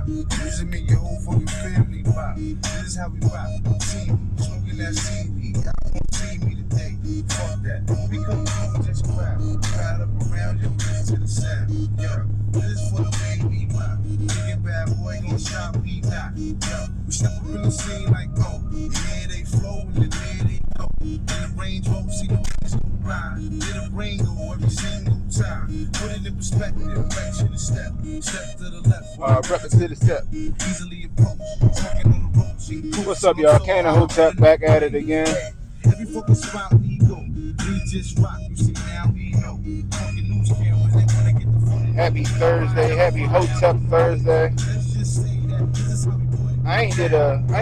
pop. Music make your whole fucking family pop. This is how we rock. See me, smoking that seaweed. Y'all won't see me today. Fuck that. We come through just crap. Ride up around your wrist to the sound. Yo, this is for the way we rock. Nigga bad boy gon' stop, we not. Yo, we step up in the scene like go. Yeah, they flow and then there they go. In the range, won't see the things go blind. Let the brain go every single time. Put it in perspective, right to the step. Step to the left. Breakfast to the step. Easily approach. Talking on the ropes. What's up, y'all? Cannon Hotep back at it again. Every fucking spot we go. We just rock. You see now we know. Fucking news cameras, they wanna get the phone. Happy Thursday, happy Hotep Thursday. Let's just say that this is how we do it. I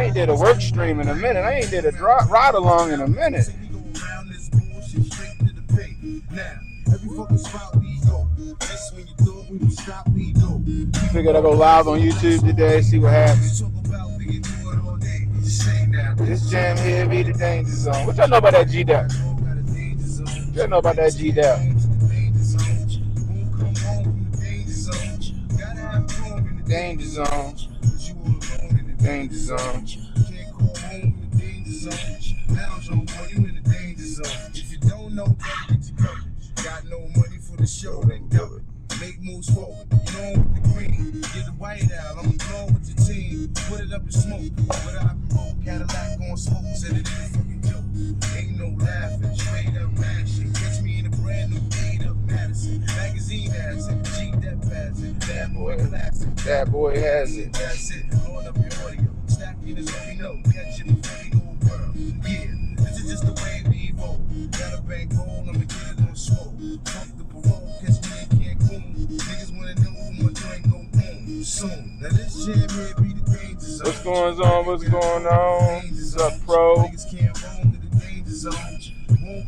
ain't did a work stream in a minute. I ain't did a ride along in a minute. Every fucking spot we go. That's when you thought we would stop, we go. Figured I'd go live on YouTube today, see what happens. This jam here be the danger zone. What y'all know about that G-Dap? Y'all know about that G-Dap? Danger zone. Danger zone. If you don't know, get your coverage. Got no money for the show, then do it. Make moves forward. You know with the green. Get the white out. I'm going with your team. Put it up and smoke. With a roll, Cadillac on smoke. Said it ain't a fucking joke. Ain't no laughing. Straight up mashing. Catch me in a brand new date up Madison. Magazine has it. G that pass it. That boy classic. That boy has it. That's it. Blowing up your audio. Stacking is what we know. Catching the funny old world. Yeah. This is just the way we roll. Got a bank roll. I'ma get it on smoke. Fuck the parole. Catch me in Cancun. Niggas wanna know who my joint go boom soon. Now this jam here be the danger zone. What's going on? What's going on? What's up, pro? Niggas can't roam to the danger zone.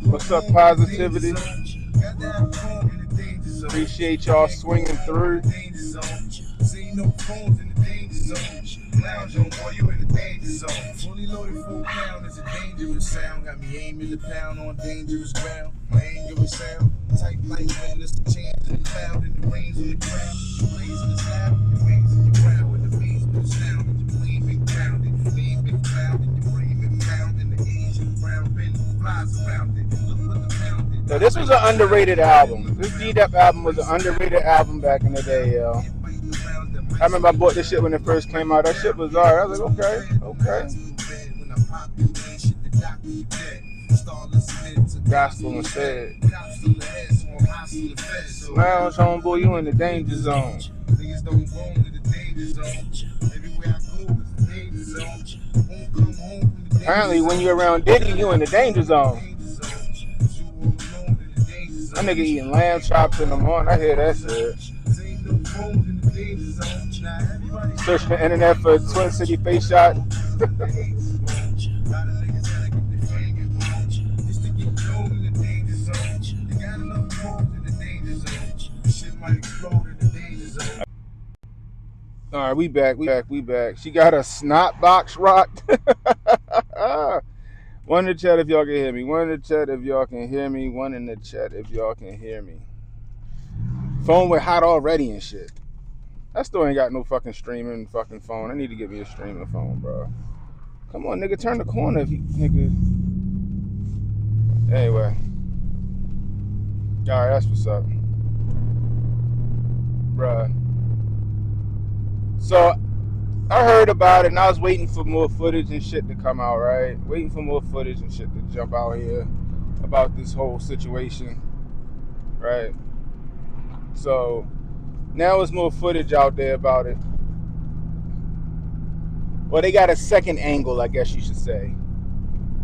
What's up, positivity? Got that phone in the danger zone. Appreciate y'all swinging through. See no phones in the danger zone. Lounge on boy, you in the danger zone. Fully loaded full pound is a dangerous sound. Got me aiming the pound on dangerous ground. My anger is sound. Type like when it's the change in the cloud and the rains in the ground. Blaze in the slab, your wings in the ground with the beats with the sound. And your flame been grounded. Flame been clouded, your brain been pounded. The Asian brown bin flies around it. Look what the pound did. So this was an underrated album. This G-Dap album was an underrated album back in the day, yo. I remember I bought this shit when it first came out. That shit was alright. I was like, okay. Gospel instead. Lounge homeboy, you in the danger zone. Apparently, when you're around Diddy, you in the danger zone. That nigga eating lamb chops in the morning. I hear that shit. Search the internet for Twin City face shot. All right, we back. She got a snot box rocked. One in the chat if y'all can hear me. One in the chat if y'all can hear me. One in the chat if y'all can hear me. Phone went hot already and shit. I still ain't got no fucking streaming fucking phone. I need to get me a streaming phone, bro. Come on, nigga, turn the corner if you, nigga. Anyway. Alright, that's what's up. Bruh. So, I heard about it and I was waiting for more footage and shit to come out, right? Waiting for more footage and shit to jump out here about this whole situation, right? So, now there's more footage out there about it. Well, they got a second angle, I guess you should say.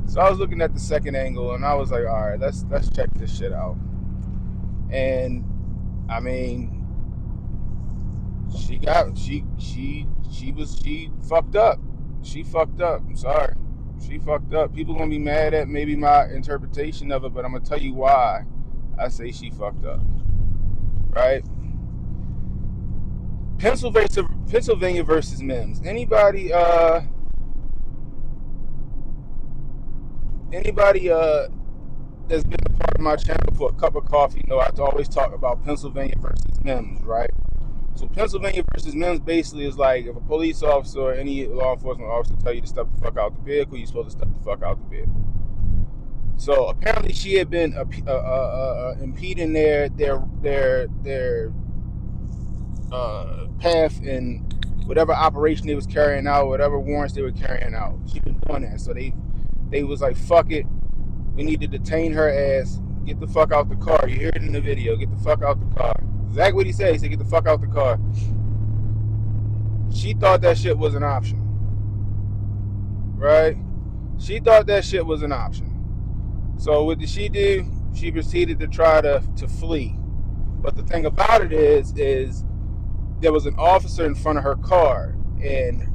So I was looking at the second angle and I was like, all right, let's check this shit out. And I mean, she fucked up. She fucked up. I'm sorry. She fucked up. People gonna be mad at maybe my interpretation of it, but I'm gonna tell you why I say she fucked up. Right? Pennsylvania versus Mims. Anybody that's been a part of my channel for a cup of coffee know I always talk about Pennsylvania versus Mims, right? So Pennsylvania versus Mims basically is like if a police officer or any law enforcement officer tell you to step the fuck out the vehicle, you're supposed to step the fuck out the vehicle. So apparently she had been impeding their path in whatever operation they was carrying out, whatever warrants they were carrying out. She been doing that. So they was like, fuck it, we need to detain her ass. Get the fuck out the car. You hear it in the video. Get the fuck out the car. Exactly what he said. He said, get the fuck out the car. She thought that shit was an option. Right? She thought that shit was an option. So what did she do? She proceeded to try to flee. But the thing about it is there was an officer in front of her car. And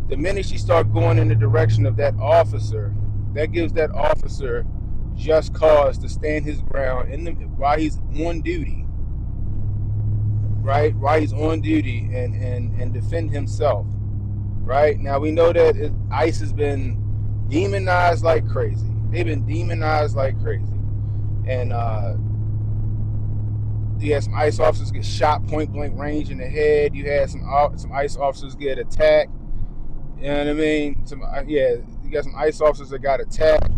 the minute she started going in the direction of that officer, that gives that officer just cause to stand his ground while he's on duty. Right? While he's on duty and defend himself. Right? Now we know that ICE has been demonized like crazy. They've been demonized like crazy. And you had some ICE officers get shot point blank range in the head. You had some ICE officers get attacked. You know what I mean? You got some ICE officers that got attacked.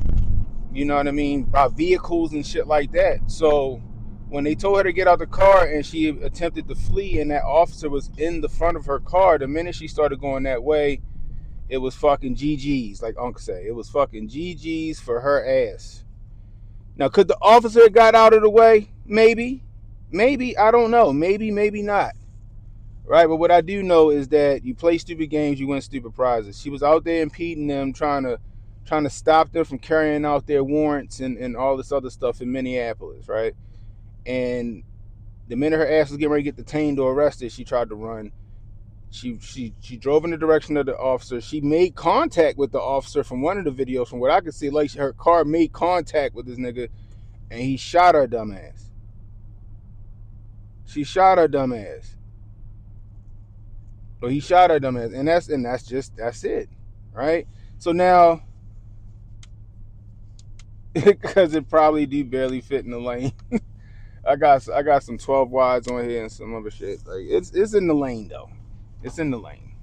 You know what I mean? By vehicles and shit like that. So when they told her to get out the car and she attempted to flee and that officer was in the front of her car, the minute she started going that way, it was fucking GG's, like Unc say. It was fucking GG's for her ass. Now, could the officer have got out of the way? Maybe. Maybe. I don't know. Maybe, maybe not. Right? But what I do know is that you play stupid games, you win stupid prizes. She was out there impeding them, trying to stop them from carrying out their warrants and all this other stuff in Minneapolis, right? And the minute her ass was getting ready to get detained or arrested, she tried to run. She drove in the direction of the officer. She made contact with the officer from one of the videos. From what I could see, like her car made contact with this nigga, and he shot her dumbass. She shot her dumbass. Or he shot her dumbass, and that's it, right? So now, because it probably do barely fit in the lane. I got some 12 wides on here and some other shit. Like it's in the lane though. It's in the lane.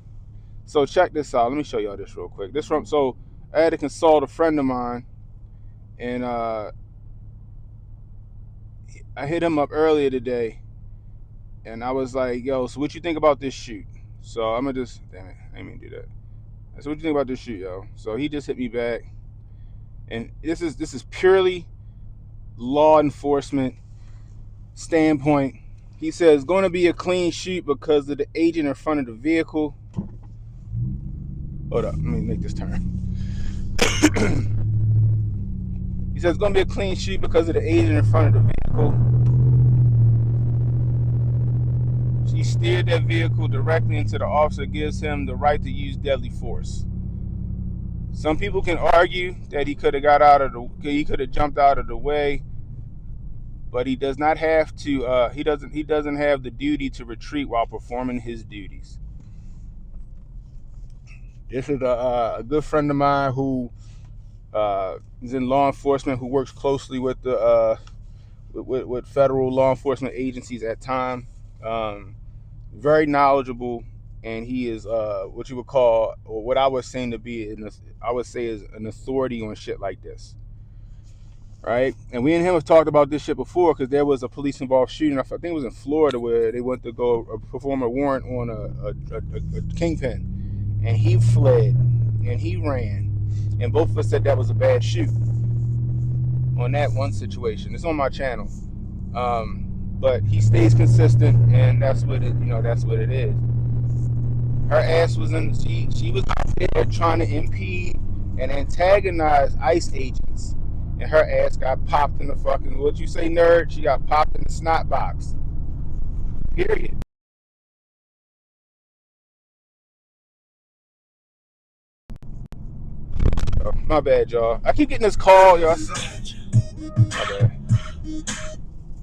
So check this out. Let me show y'all this real quick. So I had to consult a friend of mine, and I hit him up earlier today, and I was like, "Yo, so what you think about this shoot?" So I'm gonna just, damn it, I didn't mean to do that. So what you think about this shoot, yo? So he just hit me back, and this is purely law enforcement standpoint. He says going to be a clean shoot because of the agent in front of the vehicle. Hold up, let me make this turn. He says it's going to be a clean shoot because of the agent in front of the vehicle. She steered that vehicle directly into the officer, gives him the right to use deadly force. Some people can argue that he could have jumped out of the way, but he does not have to. He doesn't have the duty to retreat while performing his duties. This is a good friend of mine who is in law enforcement, who works closely with the with federal law enforcement agencies at time. Very knowledgeable, and he is what you would call, or what I was saying to be, I would say is an authority on shit like this. Right? And we and him have talked about this shit before, because there was a police involved shooting, I think it was in Florida, where they went to go perform a warrant on a kingpin, and he fled and he ran, and both of us said that was a bad shoot on that one situation. It's on my channel, but he stays consistent, and that's what it is. Her ass was she was out there trying to impede and antagonize ICE agents, and her ass got popped in the fucking, what you say, nerd? She got popped in the snot box. Period. Oh, my bad, y'all. I keep getting this call, y'all. My bad.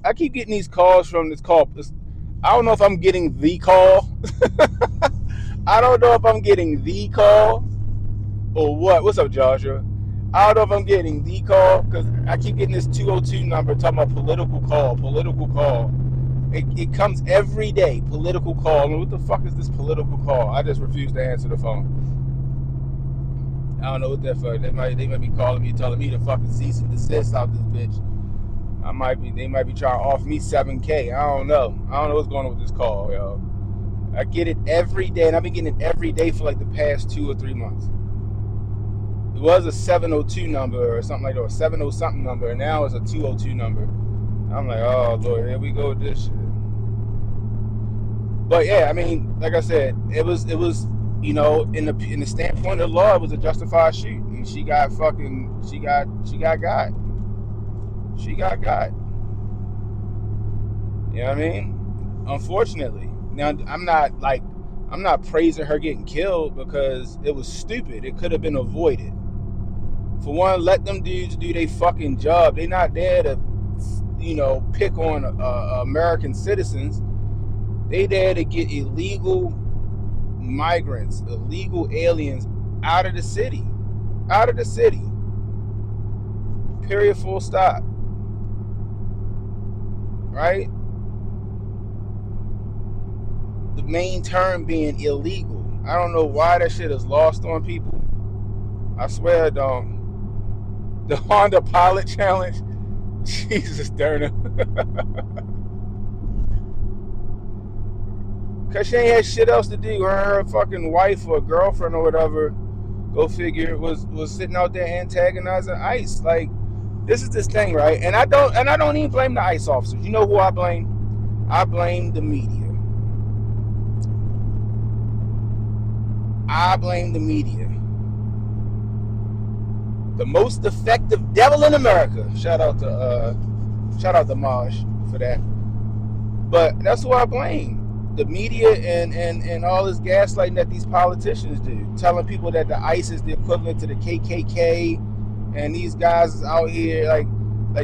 I keep getting these calls from this call. I don't know if I'm getting the call. I don't know if I'm getting the call or what. What's up, Joshua? I don't know if I'm getting the call, because I keep getting this 202 number talking about political call. And It comes every day. Political call. What the fuck is this political call? I just refuse to answer the phone. I don't know what that for. They might be calling me, telling me to fucking cease and desist out this bitch. They might be trying to offer me $7K. I don't know what's going on with this call, yo. I get it every day, and I've been getting it every day for like the past 2 or 3 months. It was a 702 number or something like that, or a 70 something number, and now it's a 202 number. I'm like, oh Lord, here we go with this shit. But yeah, I mean, like I said, it was in the standpoint of the law, it was a justified shoot, and she got got. She got. You know what I mean? Unfortunately. Now, I'm not praising her getting killed because it was stupid. It could have been avoided. For one, let them dudes do their fucking job. They're not there to, pick on American citizens. They there to get illegal migrants, illegal aliens out of the city. Out of the city. Period, full stop. Right? The main term being illegal. I don't know why that shit is lost on people. I swear it don't. The Honda Pilot Challenge. Jesus, Derna. Because she ain't had shit else to do. Her fucking wife or girlfriend or whatever, go figure, was sitting out there antagonizing ICE. Like, this is this thing, right? And I don't even blame the ICE officers. You know who I blame? I blame the media. I blame the media. The most effective devil in America. Shout out to Maj for that. But that's who I blame. The media and all this gaslighting that these politicians do, telling people that the ICE is the equivalent to the KKK, and these guys is out here like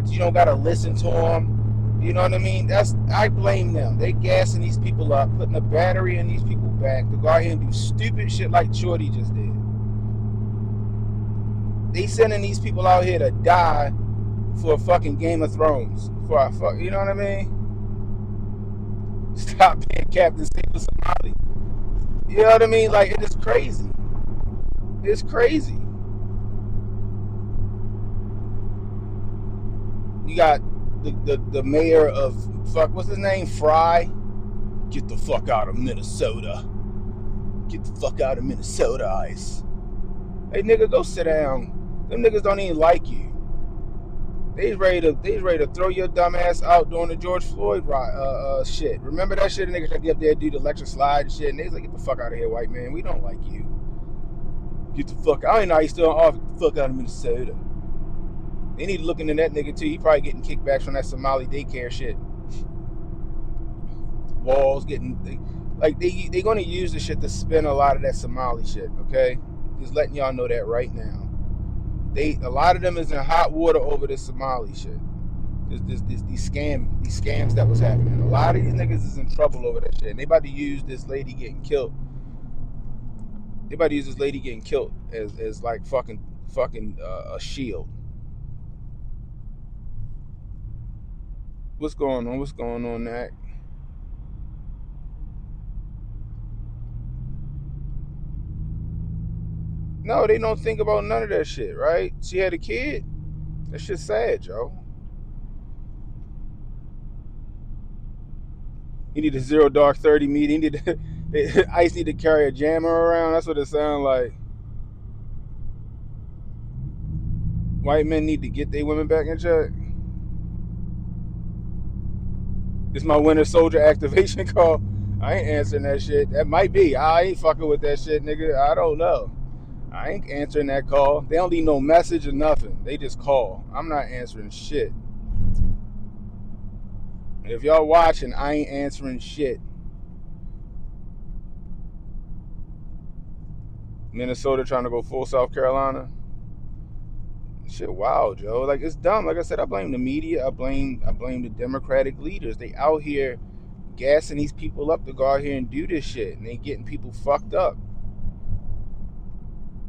you don't gotta listen to them. You know what I mean? I blame them. They gassing these people up, putting a battery in these people back to go out here and do stupid shit like Shorty just did. They sending these people out here to die for a fucking Game of Thrones. You know what I mean? Stop being Captain Save Somali. You know what I mean? Like, it is crazy. It's crazy. You got the mayor of what's his name? Fry. Get the fuck out of Minnesota. Get the fuck out of Minnesota, ICE. Hey nigga, go sit down. Them niggas don't even like you. They's ready to throw your dumb ass out during the George Floyd shit. Remember that shit? The niggas had to get up there and do the electric slide and shit. And they was like, get the fuck out of here, white man. We don't like you. Get the fuck out. I don't know how you still on office. Get the fuck out of Minnesota. They need to look into that nigga too. He probably getting kickbacks from that Somali daycare shit. Walls getting they gonna use the shit to spin a lot of that Somali shit. Okay, just letting y'all know that right now. A lot of them is in hot water over this Somali shit. These scams that was happening. A lot of these niggas is in trouble over that shit. And they about to use this lady getting killed. They about to use this lady getting killed as like fucking a shield. What's going on? What's going on, Nat? No, they don't think about none of that shit, right? She had a kid. That shit's sad, Joe. You need a 0 dark 30 meeting. ICE need to carry a jammer around. That's what it sounds like. White men need to get their women back in check. This my Winter Soldier activation call. I ain't answering that shit. That might be. I ain't fucking with that shit, nigga. I don't know. I ain't answering that call. They don't leave no message or nothing. They just call. I'm not answering shit. And if y'all watching, I ain't answering shit. Minnesota trying to go full South Carolina. Shit, wow, Joe. Like, it's dumb. Like I said, I blame the media. I blame the Democratic leaders. They out here gassing these people up to go out here and do this shit, and they getting people fucked up.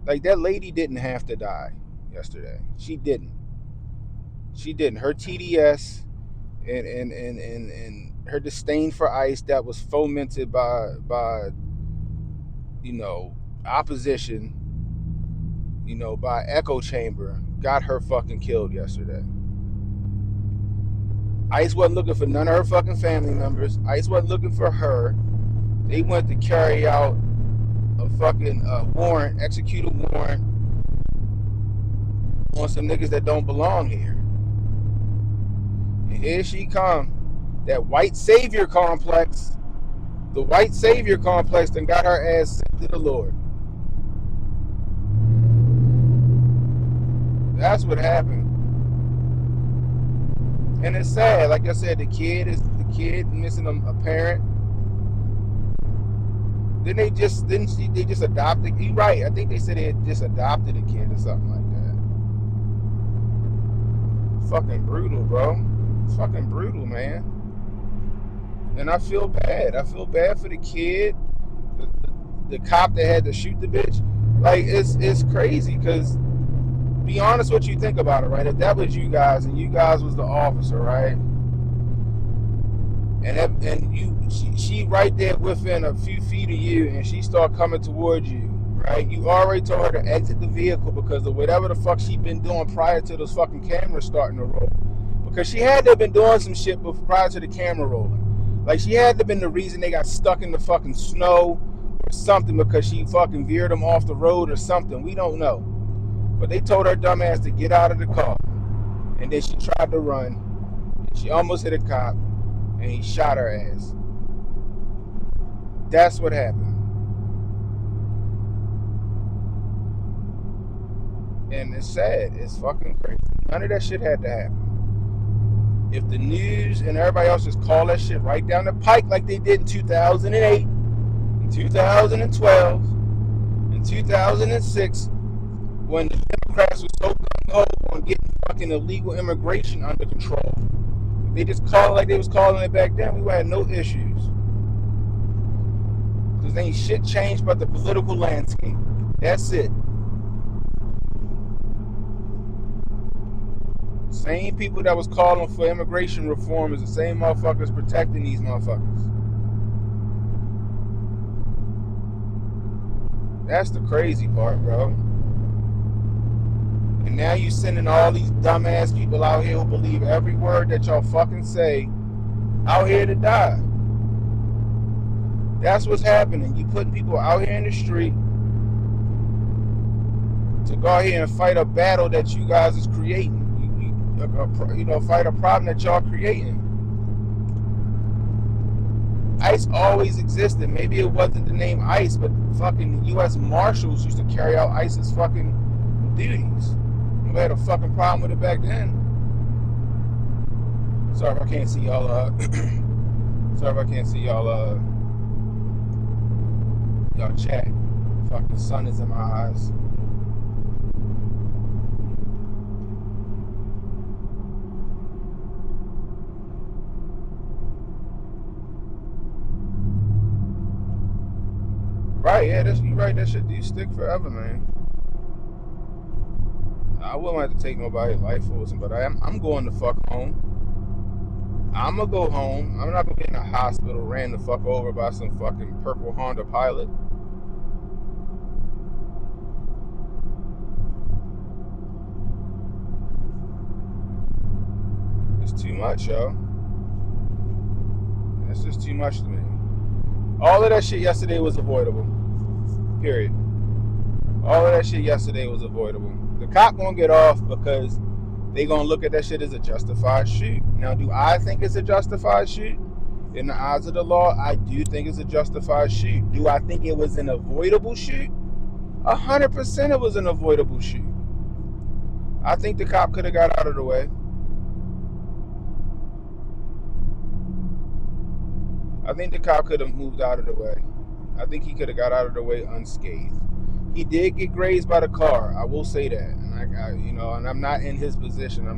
Like, that lady didn't have to die yesterday. She didn't. Her TDS and her disdain for ICE that was fomented by opposition, by echo chamber, got her fucking killed yesterday. ICE wasn't looking for none of her fucking family members. ICE wasn't looking for her. They went to carry out a fucking warrant, execute a warrant on some niggas that don't belong here. And here she come. That white savior complex. The white savior complex then got her ass sent to the Lord. That's what happened. And it's sad. Like I said, the kid missing a parent. Then they just adopted. You're right. I think they said they had just adopted a kid or something like that. Fucking brutal, bro. It's fucking brutal, man. And I feel bad. I feel bad for the kid, the cop that had to shoot the bitch. Like it's crazy because, be honest, what you think about it, right? If that was you guys and you guys was the officer, right? And she right there within a few feet of you, and she start coming towards you, right? You already told her to exit the vehicle because of whatever the fuck she been doing prior to those fucking cameras starting to roll. Because she had to have been doing some shit prior to the camera rolling. Like, she had to have been the reason they got stuck in the fucking snow or something, because she fucking veered them off the road or something. We don't know. But they told her dumb ass to get out of the car. And then she tried to run. She almost hit a cop. And he shot her ass. That's what happened. And it's sad. It's fucking crazy. None of that shit had to happen. If the news and everybody else just call that shit right down the pike like they did in 2008, in 2012, in 2006, when the Democrats were so gung-ho on getting fucking illegal immigration under control. If they just call it like they was calling it back then, we would have no issues. Because ain't shit changed but the political landscape. That's it. Same people that was calling for immigration reform is the same motherfuckers protecting these motherfuckers. That's the crazy part, bro. And now you sending all these dumbass people out here who believe every word that y'all fucking say out here to die. That's what's happening. You putting people out here in the street to go out here and fight a battle that you guys is creating. Fight a problem that y'all creating. ICE always existed. Maybe it wasn't the name ICE, but fucking U.S. Marshals used to carry out ICE's fucking duties. We had a fucking problem with it back then. Sorry if I can't see y'all. Y'all chat. Fucking sun is in my eyes. Right, yeah, you're right. That shit do stick forever, man. I wouldn't have to take nobody's life for it, but I'm going the fuck home. I'm gonna go home. I'm not gonna be in a hospital ran the fuck over by some fucking purple Honda Pilot. It's too much, yo. That's just too much to me. All of that shit yesterday was avoidable. Period. All of that shit yesterday was avoidable. The cop gonna get off because they gonna look at that shit as a justified shoot. Now, do I think it's a justified shoot? In the eyes of the law, I do think it's a justified shoot. Do I think it was an avoidable shoot? 100% it was an avoidable shoot. I think the cop could have got out of the way. I think the cop could have moved out of the way. I think he could have got out of the way unscathed. He did get grazed by the car. I will say that, and and I'm not in his position. I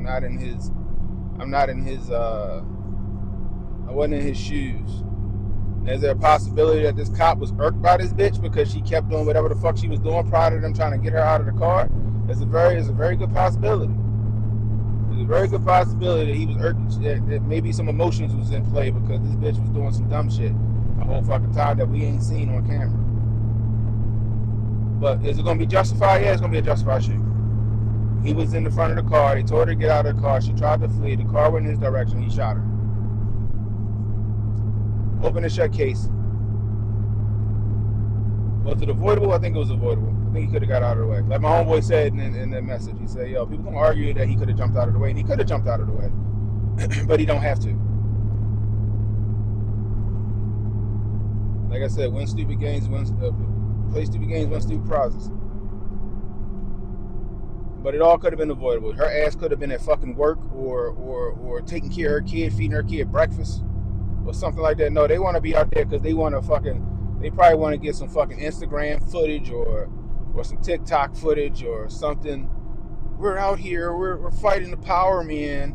wasn't in his shoes. Is there a possibility that this cop was irked by this bitch because she kept doing whatever the fuck she was doing prior to them trying to get her out of the car? It's a very good possibility. There's a very good possibility that he was that maybe some emotions was in play because this bitch was doing some dumb shit the whole fucking time that we ain't seen on camera. But is it gonna be justified? Yeah, it's gonna be a justified shoot. He was in the front of the car. They told her to get out of the car. She tried to flee. The car went in his direction. He shot her. Open and shut case. Was it avoidable? I think it was avoidable. I think he could have got out of the way. Like my homeboy said in the message, he said, yo, people gonna argue that he could have jumped out of the way, and he could have jumped out of the way. But he don't have to. Like I said, win stupid games, play stupid games, win stupid prizes. But it all could have been avoidable. Her ass could have been at fucking work or taking care of her kid, feeding her kid breakfast or something like that. No, they want to be out there because they want to they probably want to get some fucking Instagram footage or some TikTok footage or something. We're out here. We're fighting the power man.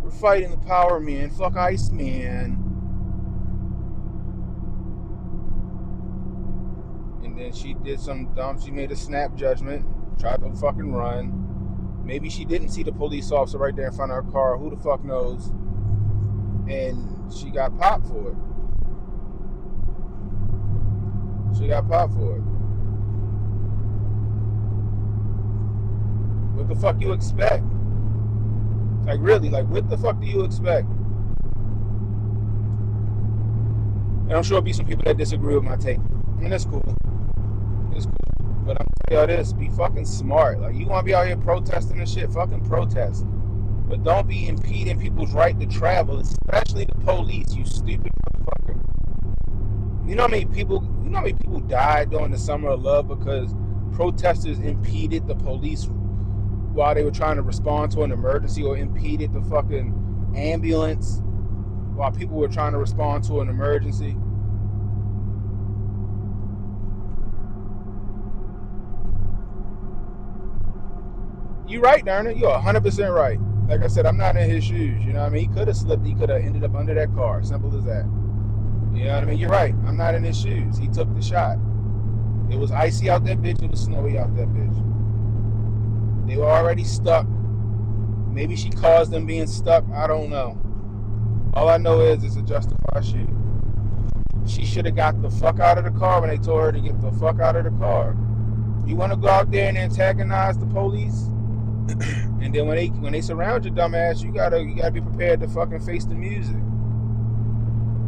We're fighting the power man. Fuck Iceman. And then she did some dumb. She made a snap judgment. Tried to fucking run. Maybe she didn't see the police officer right there in front of her car. Who the fuck knows? And she got popped for it. What the fuck you expect? Like really, like what the fuck do you expect? And I'm sure there'll be some people that disagree with my take. And that's cool. It's cool. But I'm telling y'all this, be fucking smart. Like you wanna be out here protesting and shit, fucking protest. But don't be impeding people's right to travel, especially the police, you stupid motherfucker. You know how many people died during the Summer of Love because protesters impeded the police while they were trying to respond to an emergency, or impeded the fucking ambulance while people were trying to respond to an emergency? You right, darn it. You're 100% right. Like I said, I'm not in his shoes. You know what I mean? He could have slipped. He could have ended up under that car. Simple as that. You know what I mean? You're right. I'm not in his shoes. He took the shot. It was icy out that bitch. It was snowy out that bitch. They were already stuck. Maybe she caused them being stuck. I don't know. All I know is it's a justified shoot. She should have got the fuck out of the car when they told her to get the fuck out of the car. You want to go out there and antagonize the police? And then when they surround your dumb ass, you gotta be prepared to fucking face the music.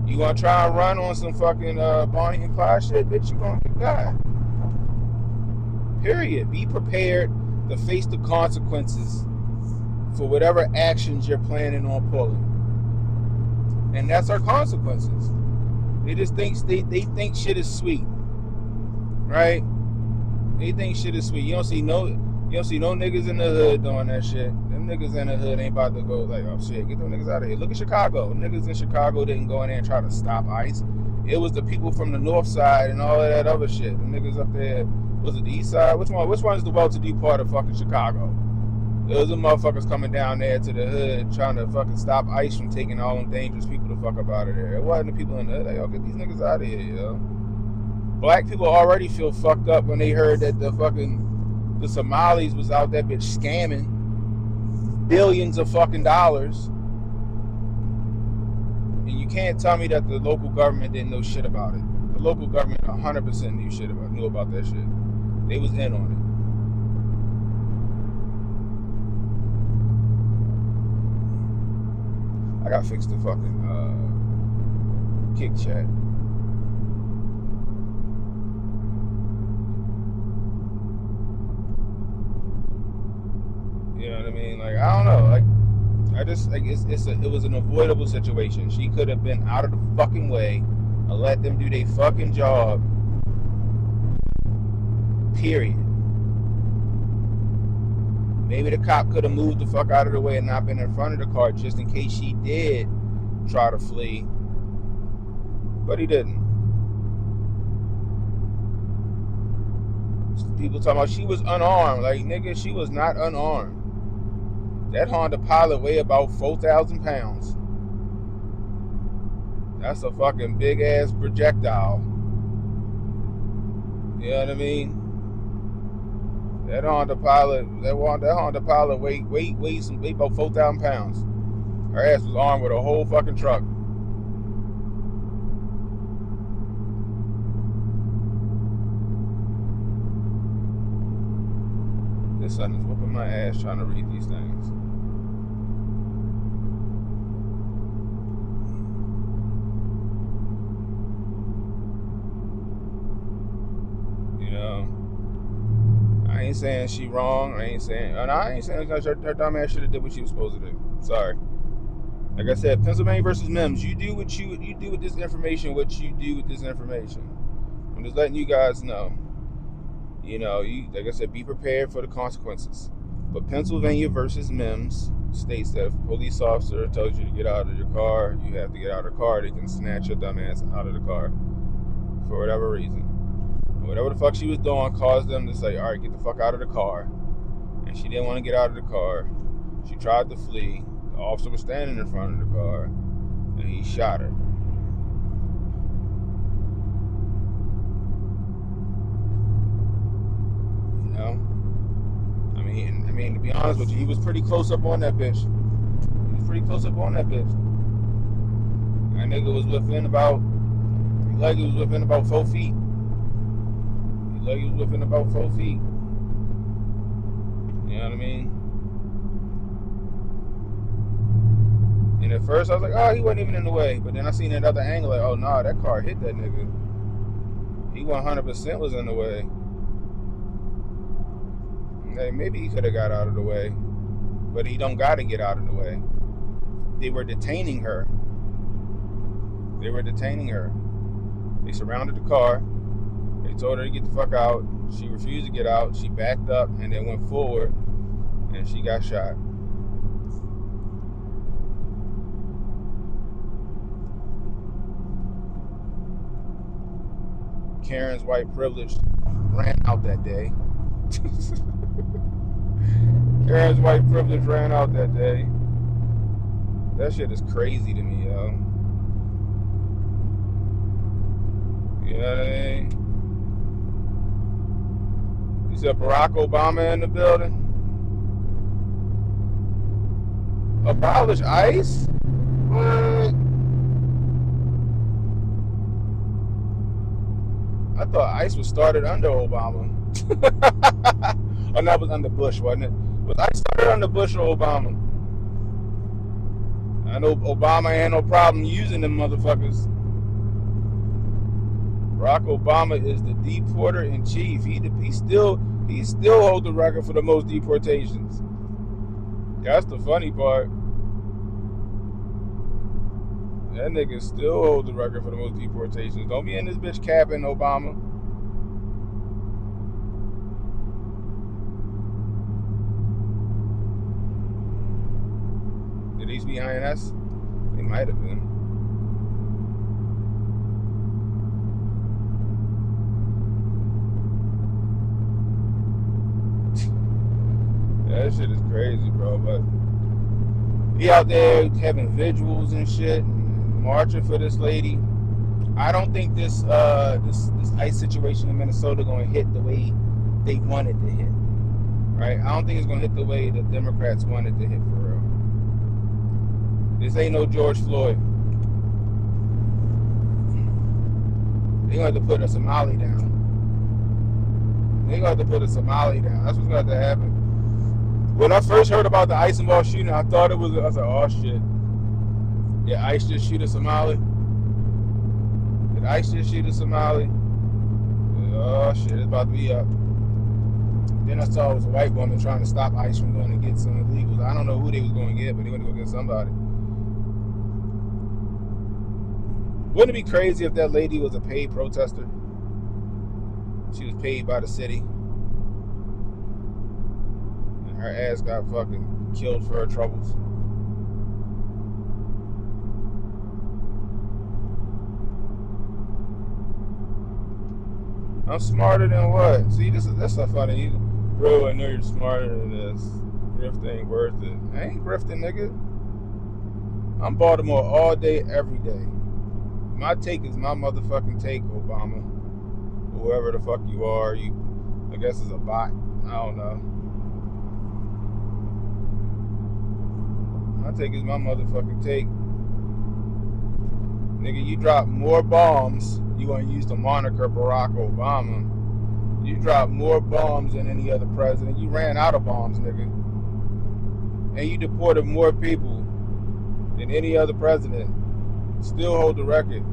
You wanna try and run on some fucking Bonnie and Clyde shit, bitch, you gonna get got. Period. Be prepared to face the consequences for whatever actions you're planning on pulling. And that's our consequences. They just think they think shit is sweet. Right? They think shit is sweet. You don't see no niggas in the hood doing that shit. Them niggas in the hood ain't about to go like, oh shit, get them niggas out of here. Look at Chicago. Niggas in Chicago didn't go in there and try to stop ICE. It was the people from the north side and all of that other shit. The niggas up there, was it the east side? Which one is the well-to-do part of fucking Chicago? Those are motherfuckers coming down there to the hood trying to fucking stop ICE from taking all them dangerous people the fuck up out of there. It wasn't the people in the hood. Like, yo, get these niggas out of here, yo. Black people already feel fucked up when they heard that the Somalis was out that bitch scamming billions of fucking dollars. And you can't tell me that the local government didn't know shit about it. The local government 100% knew about that shit. They was in on it. I gotta fix the fucking kick chat. You know what I mean? Like, I don't know. Like, it was an avoidable situation. She could have been out of the fucking way and let them do their fucking job. Period. Maybe the cop could have moved the fuck out of the way and not been in front of the car just in case she did try to flee. But he didn't. People talking about she was unarmed. Like, nigga, she was not unarmed. That Honda Pilot weighed about 4,000 pounds. That's a fucking big ass projectile. You know what I mean? That Honda Pilot, that Honda Pilot weighed about 4,000 pounds. Her ass was armed with a whole fucking truck. This son is whooping my ass trying to read these things. You know, I ain't saying she wrong. I ain't saying her dumb ass should have did what she was supposed to do. Sorry. Like I said, Pennsylvania versus Mims. You do what you do with this information. What you do with this information. I'm just letting you guys know. You know, like I said, be prepared for the consequences. But Pennsylvania versus Mims states that if a police officer tells you to get out of your car, you have to get out of the car. They can snatch your dumb ass out of the car for whatever reason. Whatever the fuck she was doing caused them to say, all right, get the fuck out of the car. And she didn't want to get out of the car. She tried to flee. The officer was standing in front of the car, and he shot her. You know? I mean, to be honest with you, he was pretty close up on that bitch. That nigga was within about 4 feet. He was within about 4 feet. You know what I mean? And at first I was like, oh, he wasn't even in the way. But then I seen that other angle, like, oh, nah, that car hit that nigga. He 100% was in the way. Like, maybe he could have got out of the way. But he don't got to get out of the way. They were detaining her. They surrounded the car. They told her to get the fuck out. She refused to get out. She backed up and then went forward. And she got shot. Karen's white privilege ran out that day. Karen's white privilege ran out that day. That shit is crazy to me, yo. You know what I mean? You said Barack Obama in the building? Abolish ICE? What? I thought ICE was started under Obama. Oh, no, it was under Bush, wasn't it? Was ICE started under Bush or Obama? I know Obama had no problem using them motherfuckers. Barack Obama is the deporter in chief. He still holds the record for the most deportations. That's the funny part. That nigga still holds the record for the most deportations. Don't be in this bitch capping, Obama. Did these be INS? They might have been. That shit is crazy, bro. But he out there having vigils and shit, and marching for this lady. I don't think this ICE situation in Minnesota gonna hit the way they want it to hit. Right? I don't think it's gonna hit the way the Democrats want it to hit, for real. This ain't no George Floyd. They gonna have to put a Somali down. That's what's gonna have to happen. When I first heard about the ICE involved shooting, I thought it was. I was like, oh shit. Did ICE just shoot a Somali? Oh shit, it's about to be up. Then I saw it was a white woman trying to stop ICE from going to get some illegals. I don't know who they was going to get, but they went to go get somebody. Wouldn't it be crazy if that lady was a paid protester? She was paid by the city. And her ass got fucking killed for her troubles. I'm smarter than what? See, that's so funny. Bro, I know you're smarter than this. Grift ain't worth it. I ain't grifting, nigga. I'm Baltimore all day, every day. My take is my motherfucking take, Obama. Or whoever the fuck you are. I guess it's a bot. I don't know. My take is my motherfucking take. Nigga, you drop more bombs. You gonna use the moniker Barack Obama. You dropped more bombs than any other president. You ran out of bombs, nigga. And you deported more people than any other president. Still hold the record.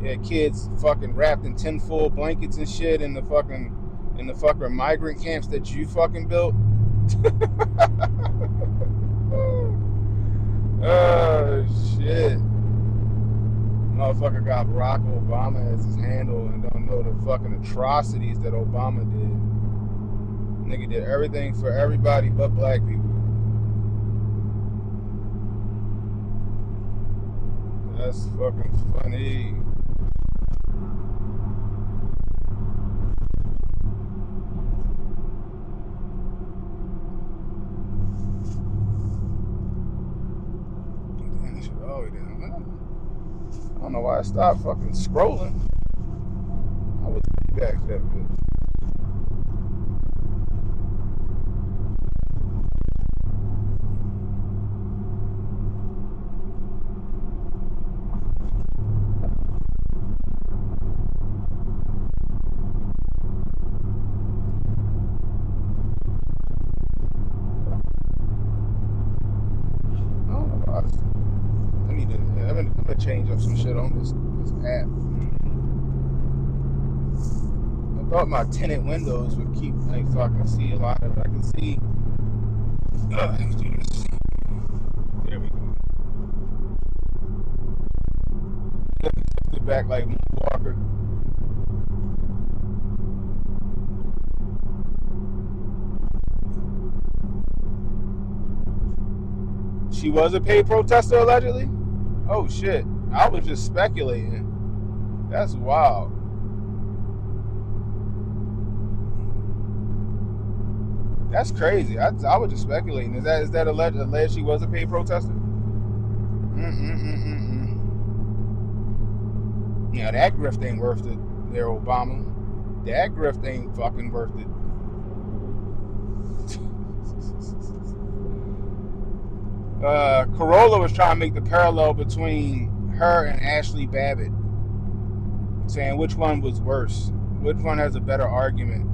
Yeah, kids fucking wrapped in tinfoil blankets and shit in the fucking migrant camps that you fucking built. Oh shit. Motherfucker got Barack Obama as his handle and don't know the fucking atrocities that Obama did. Nigga did everything for everybody but black people. That's fucking funny. Damn, this shit all the way down. I don't know why I stopped fucking scrolling. I would back that bitch. I'm gonna change up some shit on this app. I thought my tinted windows would keep so I can see a lot of it. I can see. Let's do this. There we go. It back like Walker. She was a paid protester allegedly? Oh shit. I was just speculating. That's wild. That's crazy. I was just speculating. Is that alleged she was a paid protester? Yeah, that grift ain't worth it there, Obama. That grift ain't fucking worth it. Corolla was trying to make the parallel between her and Ashley Babbitt, saying which one was worse, which one has a better argument.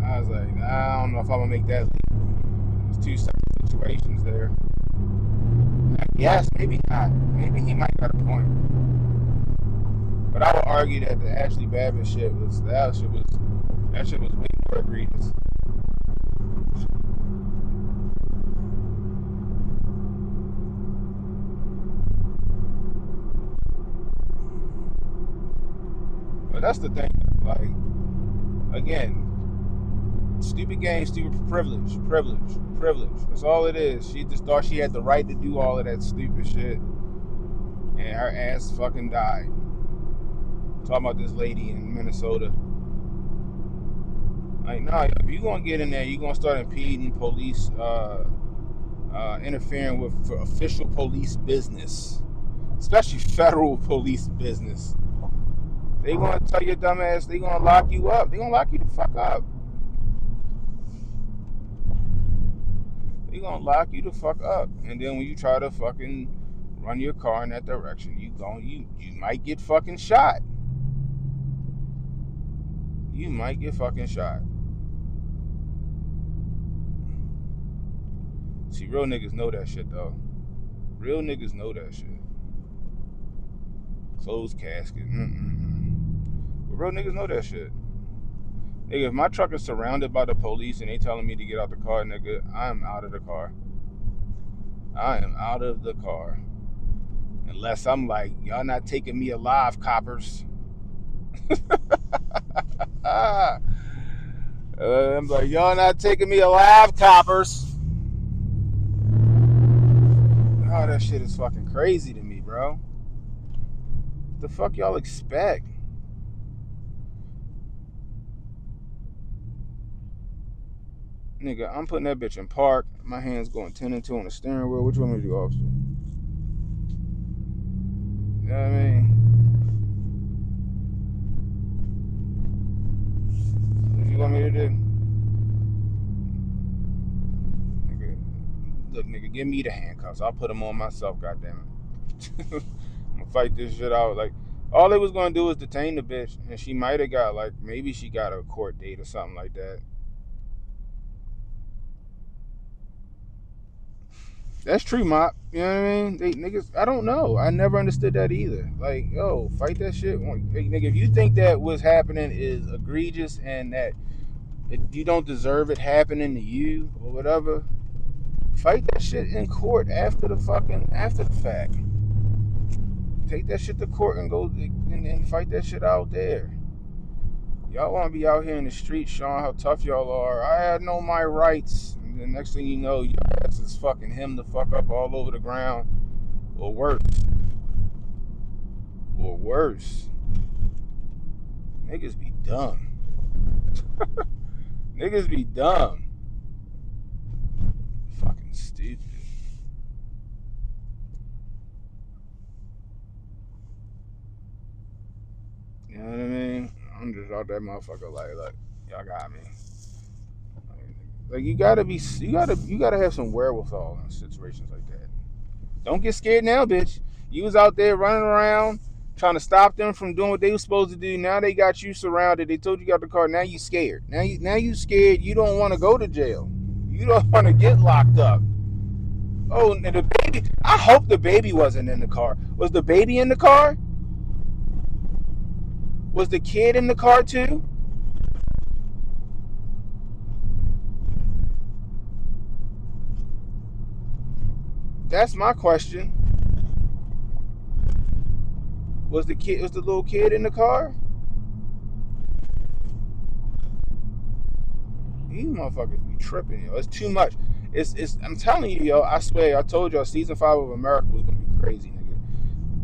I was like, nah, I don't know if I'm gonna make that leap. There's two separate situations there. Yes, maybe not. Maybe he might got a point. But I would argue that the Ashley Babbitt shit was way more egregious. But that's the thing, like, again, stupid game, stupid privilege. That's all it is. She just thought she had the right to do all of that stupid shit, and her ass fucking died. Talking about this lady in Minnesota. Like, nah, if you gonna get in there, you gonna start impeding police, interfering with official police business, especially federal police business. They gonna tell your dumb ass they gonna lock you up. They gonna lock you the fuck up. They gonna lock you the fuck up. And then when you try to fucking run your car in that direction, you might get fucking shot. You might get fucking shot. See, real niggas know that shit though. Real niggas know that shit. Closed casket. But real niggas know that shit. Nigga, if my truck is surrounded by the police and they telling me to get out the car, nigga, I'm out of the car. I am out of the car. Unless I'm like, y'all not taking me alive, coppers. I'm like, y'all not taking me alive, coppers. Oh, that shit is fucking crazy to me, bro. What the fuck y'all expect? Nigga, I'm putting that bitch in park. My hands going 10 and 2 on the steering wheel. What you want me to do, officer? You know what I mean? you want me to do? Nigga, look, nigga, give me the handcuffs. I'll put them on myself, goddammit. I'm gonna fight this shit out. Like, all they was gonna do was detain the bitch, and she might have got, like, maybe she got a court date or something like that. That's true, Mop. You know what I mean? They niggas, I don't know. I never understood that either. Like, yo, fight that shit. Hey, nigga, if you think that what's happening is egregious and that you don't deserve it happening to you or whatever, fight that shit in court after the fact. Take that shit to court and go and fight that shit out there. Y'all want to be out here in the street showing how tough y'all are. I know my rights. And the next thing you know, your ass is fucking him the fuck up all over the ground. Or worse. Or worse. Niggas be dumb. Niggas be dumb. Fucking stupid. You know what I mean? I'm just out that motherfucker like, look, y'all got me. Like, you gotta have some wherewithal in situations like that. Don't get scared now, bitch. You was out there running around trying to stop them from doing what they were supposed to do. Now they got you surrounded. They told you got the car. Now you scared. Now you scared. You don't want to go to jail. You don't want to get locked up. Oh, and the baby. I hope the baby wasn't in the car. Was the baby in the car? Was the kid in the car too? That's my question. Was the little kid in the car? These motherfuckers be tripping, yo. It's too much. I'm telling you, yo, I swear, I told y'all season 5 of America was gonna be crazy, nigga.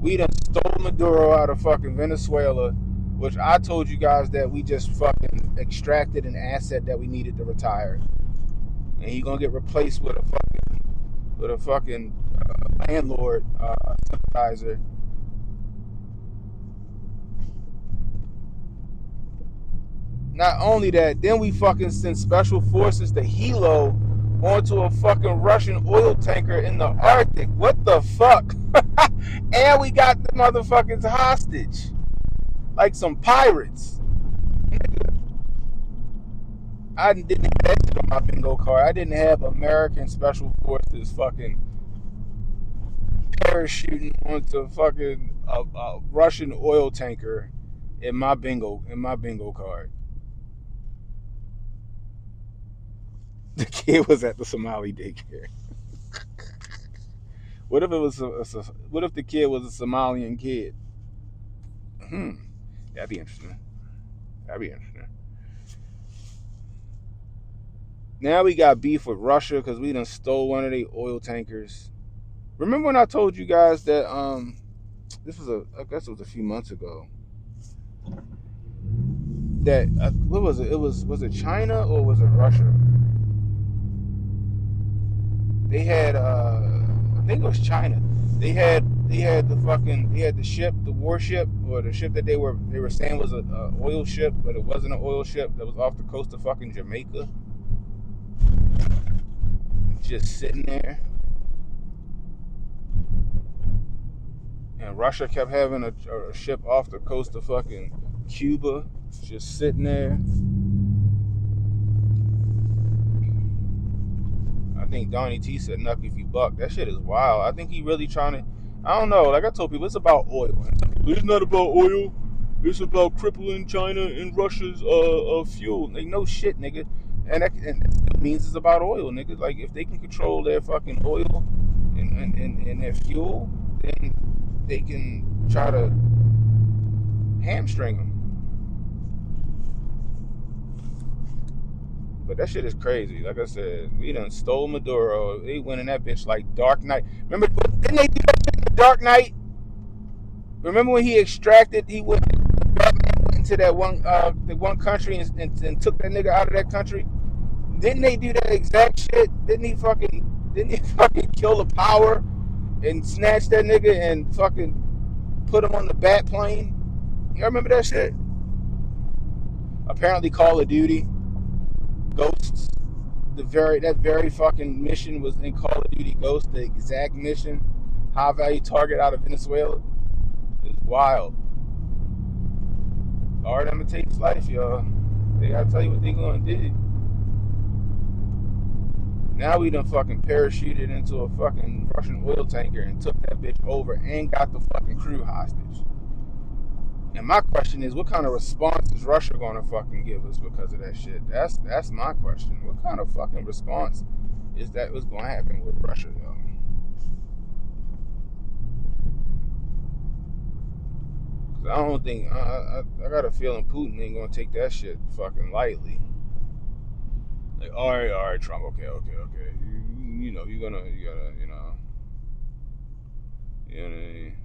We done stole Maduro out of fucking Venezuela, which I told you guys that we just fucking extracted an asset that we needed to retire. And he gonna get replaced with a fucking landlord sympathizer. Not only that, then we fucking send special forces to Hilo onto a fucking Russian oil tanker in the Arctic. What the fuck? And we got the motherfuckers hostage. Like some pirates. I didn't have that shit on my bingo card. I didn't have American Special Forces fucking parachuting onto fucking a Russian oil tanker in my bingo card. The kid was at the Somali daycare. What if it was what if the kid was a Somalian kid? That'd be interesting. Now we got beef with Russia because we done stole one of their oil tankers. Remember when I told you guys that this was I guess it was a few months ago. That what was it? Was it China or was it Russia? They had I think it was China. They had the ship, the warship, or the ship that they were saying was a oil ship, but it wasn't an oil ship, that was off the coast of fucking Jamaica. Just sitting there. And Russia kept having a ship off the coast of fucking Cuba, just sitting there. I think Donnie T said, "Nuck if you buck." That shit is wild. I think he really trying to. I don't know. Like I told people, it's about oil. It's not about oil. It's about crippling China and Russia's fuel. Like no shit, nigga. And that means it's about oil, nigga. Like if they can control their fucking oil and their fuel, then they can try to hamstring them. But that shit is crazy. Like I said, we done stole Maduro. They went in that bitch like Dark Knight. Remember, didn't they do that shit in the Dark Knight? Remember when he extracted, Batman went into that the one country and took that nigga out of that country? Didn't they do that exact shit? Didn't he fucking kill the power and snatch that nigga and fucking put him on the bat plane? You remember that shit? Apparently Call of Duty. Ghosts. That very fucking mission was in Call of Duty Ghosts. The exact mission, high value target out of Venezuela. It's wild. Art imitates life, y'all. They gotta tell you what they gonna do. Now we done fucking parachuted into a fucking Russian oil tanker and took that bitch over and got the fucking crew hostage. And my question is, what kind of response is Russia gonna fucking give us because of that shit? That's my question. What kind of fucking response is that was gonna happen with Russia, yo? Cause I don't think I got a feeling Putin ain't gonna take that shit fucking lightly. Like, all right, Trump, okay. You know, you gotta, you know what I mean?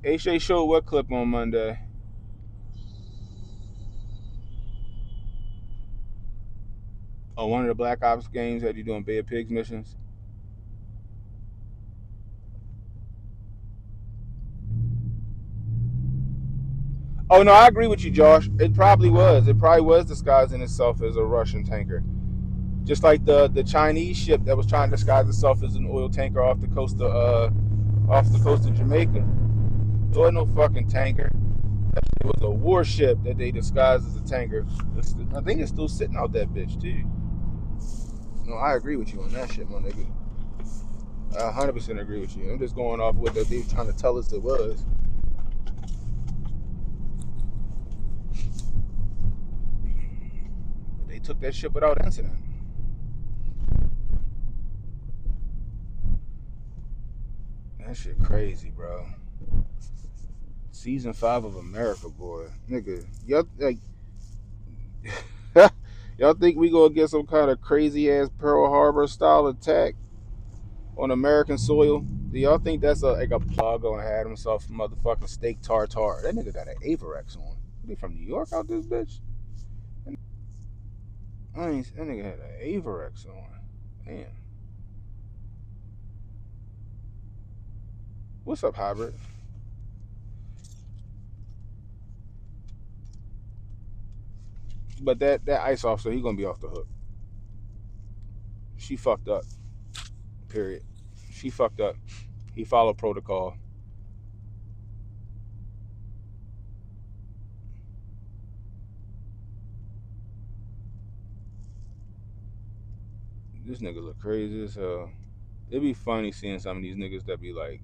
H.A. showed what clip on Monday? On one of the Black Ops games that you doing Bay of Pigs missions? Oh no, I agree with you, Josh. It probably was. It probably was disguising itself as a Russian tanker. Just like the Chinese ship that was trying to disguise itself as an oil tanker off the coast of Jamaica. It wasn't no fucking tanker. It was a warship that they disguised as a tanker. I think it's still sitting out that bitch too. No, I agree with you on that shit, my nigga. I 100% agree with you. I'm just going off what they trying to tell us it was. But they took that ship without incident. That shit crazy, bro. Season 5 of America, boy. Nigga, y'all like y'all think we gonna get some kind of crazy ass Pearl Harbor style attack on American soil? Do y'all think that's like a plug gonna have himself a motherfucking steak tartare? That nigga got an Averex on. He from New York out this bitch? That nigga had an Averex on. Damn. What's up, hybrid? But that ICE officer, he gonna be off the hook. She fucked up. Period. She fucked up. He followed protocol. This nigga look crazy as hell. It'd be funny seeing some of these niggas that be like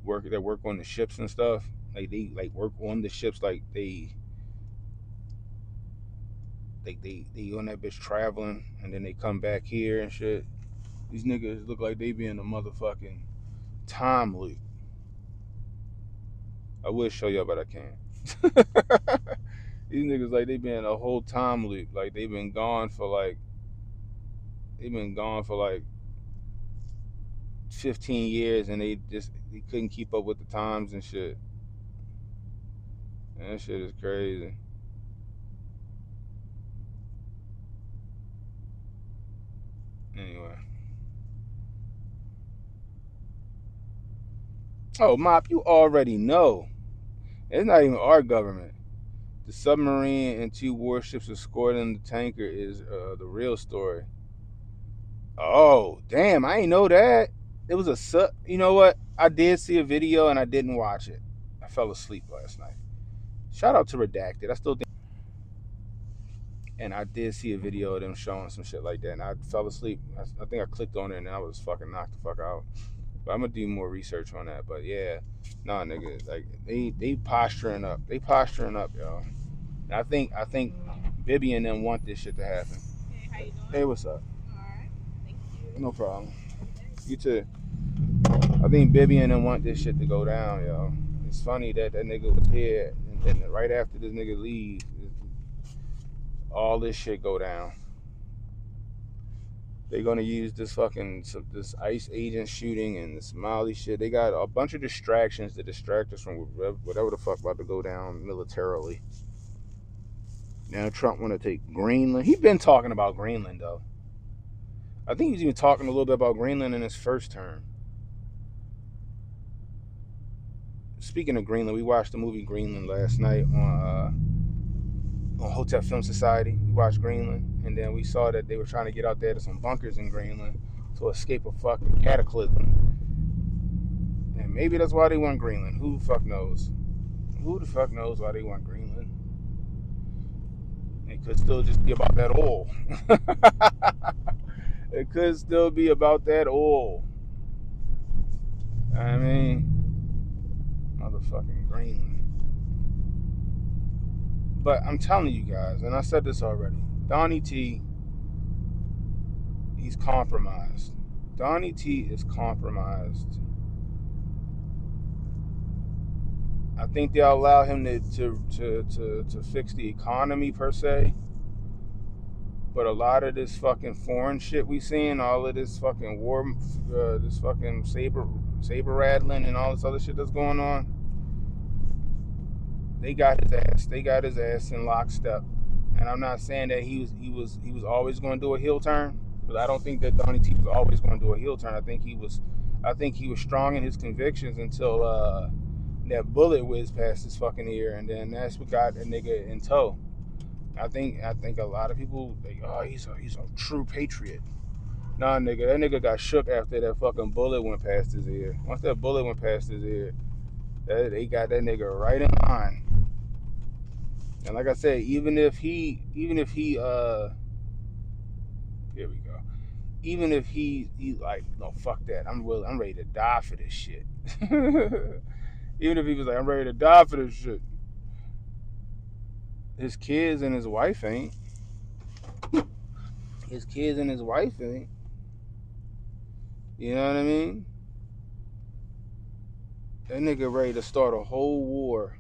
work on the ships and stuff. Like they like work on the ships like they on that bitch traveling and then they come back here and shit. These niggas look like they be in a motherfucking time loop. I would show y'all, but I can't. These niggas like they been in a whole time loop. Like they've been gone for like 15 years and they couldn't keep up with the times and shit. And that shit is crazy. Anyway. Oh, Mop, you already know. It's not even our government. The submarine and 2 warships escorting the tanker is the real story. Oh, damn, I ain't know that. It was a sub. You know what? I did see a video and I didn't watch it. I fell asleep last night. Shout out to Redacted. I still think. And I did see a video of them showing some shit like that, and I fell asleep. I think I clicked on it, and I was fucking knocked the fuck out. But I'm gonna do more research on that. But yeah, nah, nigga, like they posturing up. They posturing up, y'all. And I think Bibby and them want this shit to happen. Hey, how you doing? Hey, what's up? Alright, thank you. No problem. You too. I think Bibby and them want this shit to go down, yo. It's funny that nigga was here, and right after this nigga leave, all this shit go down. They're gonna use this ICE agent shooting and this Mali shit. They got a bunch of distractions to distract us from whatever the fuck about to go down militarily. Now Trump want to take Greenland. He's been talking about Greenland though. I think he's even talking a little bit about Greenland in his first term. Speaking of Greenland, we watched the movie Greenland last night on Hotep Film Society. We watched Greenland, and then we saw that they were trying to get out there to some bunkers in Greenland to escape a fucking cataclysm. And maybe that's why they want Greenland. Who the fuck knows? Who the fuck knows why they want Greenland? It could still just be about that oil. It could still be about that oil. I mean, motherfucking Greenland. But I'm telling you guys, and I said this already, Donnie T, he's compromised. Donnie T is compromised. I think they'll allow him to fix the economy per se. But a lot of this fucking foreign shit we seeing, all of this fucking war, this fucking saber rattling and all this other shit that's going on, they got his ass. They got his ass in lockstep. And I'm not saying that he was always going to do a heel turn, because I don't think that Donnie T was always going to do a heel turn. I think he was strong in his convictions until that bullet whizzed past his fucking ear, and then that's what got a nigga in tow. I think a lot of people think, oh, he's a true patriot. Nah, nigga, that nigga got shook after that fucking bullet went past his ear. Once that bullet went past his ear, they got that nigga right in line. And like I said, even if he here we go. Even if he like, no, fuck that. I'm ready to die for this shit. Even if he was like, I'm ready to die for this shit. His kids and his wife ain't. His kids and his wife ain't. You know what I mean? That nigga ready to start a whole war.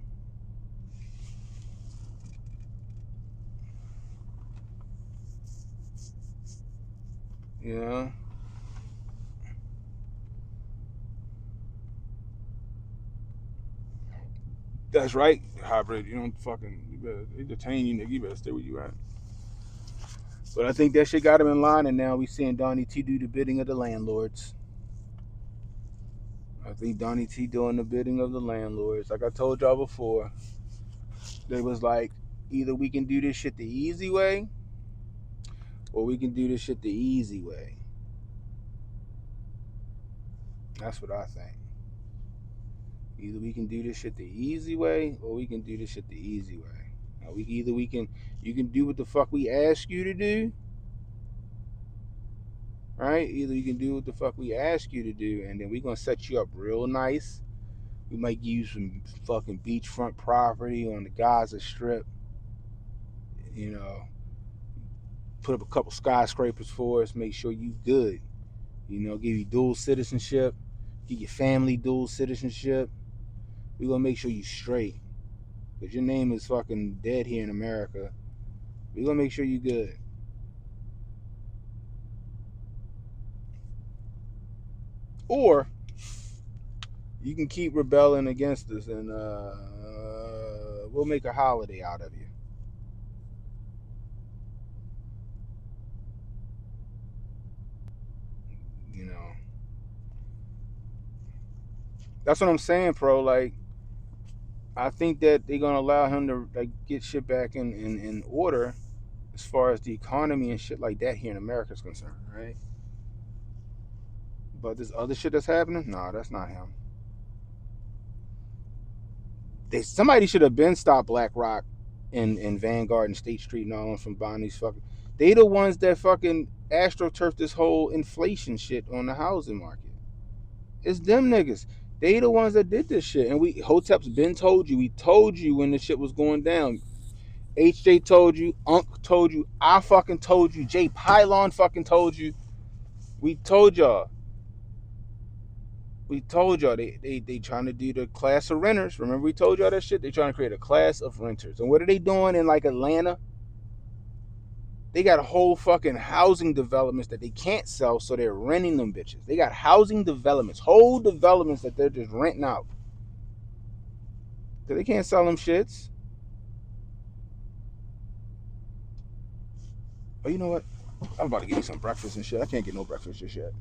You know? That's right, hybrid. You don't fucking, they detain you, nigga. You better stay where you at. But I think that shit got him in line, and now we seeing Donnie T do the bidding of the landlords. I think Donnie T doing the bidding of the landlords. Like I told y'all before, they was like, either we can do this shit the easy way, or we can do this shit the easy way. That's what I think. Either we can do this shit the easy way, or we can do this shit the easy way. Now, you can do what the fuck we ask you to do, right? Either you can do what the fuck we ask you to do, and then we're gonna set you up real nice. We might give you some fucking beachfront property on the Gaza Strip. You know, put up a couple skyscrapers for us, make sure you good. You know, give you dual citizenship, give your family dual citizenship. We're gonna make sure you straight. Because your name is fucking dead here in America. We're gonna make sure you good. Or you can keep rebelling against us, and we'll make a holiday out of you. You know, that's what I'm saying, pro. Like, I think that they're gonna allow him to like get shit back in order as far as the economy and shit like that here in America is concerned, right? But this other shit that's happening, nah, that's not him. Somebody should have been stopped BlackRock and Vanguard and State Street and all them from buying these fucking. They the ones that fucking astroturfed this whole inflation shit on the housing market. It's them niggas. They the ones that did this shit. And Hotep's been told you. We told you when this shit was going down. HJ told you. Unc told you. I fucking told you. Jay Pylon fucking told you. We told y'all. We told y'all they trying to do the class of renters. Remember we told y'all that shit? They trying to create a class of renters. And what are they doing in like Atlanta? They got whole fucking housing developments that they can't sell, so they're renting them bitches. They got housing developments, whole developments that they're just renting out. Because they can't sell them shits. Oh, you know what? I'm about to get you some breakfast and shit. I can't get no breakfast just yet.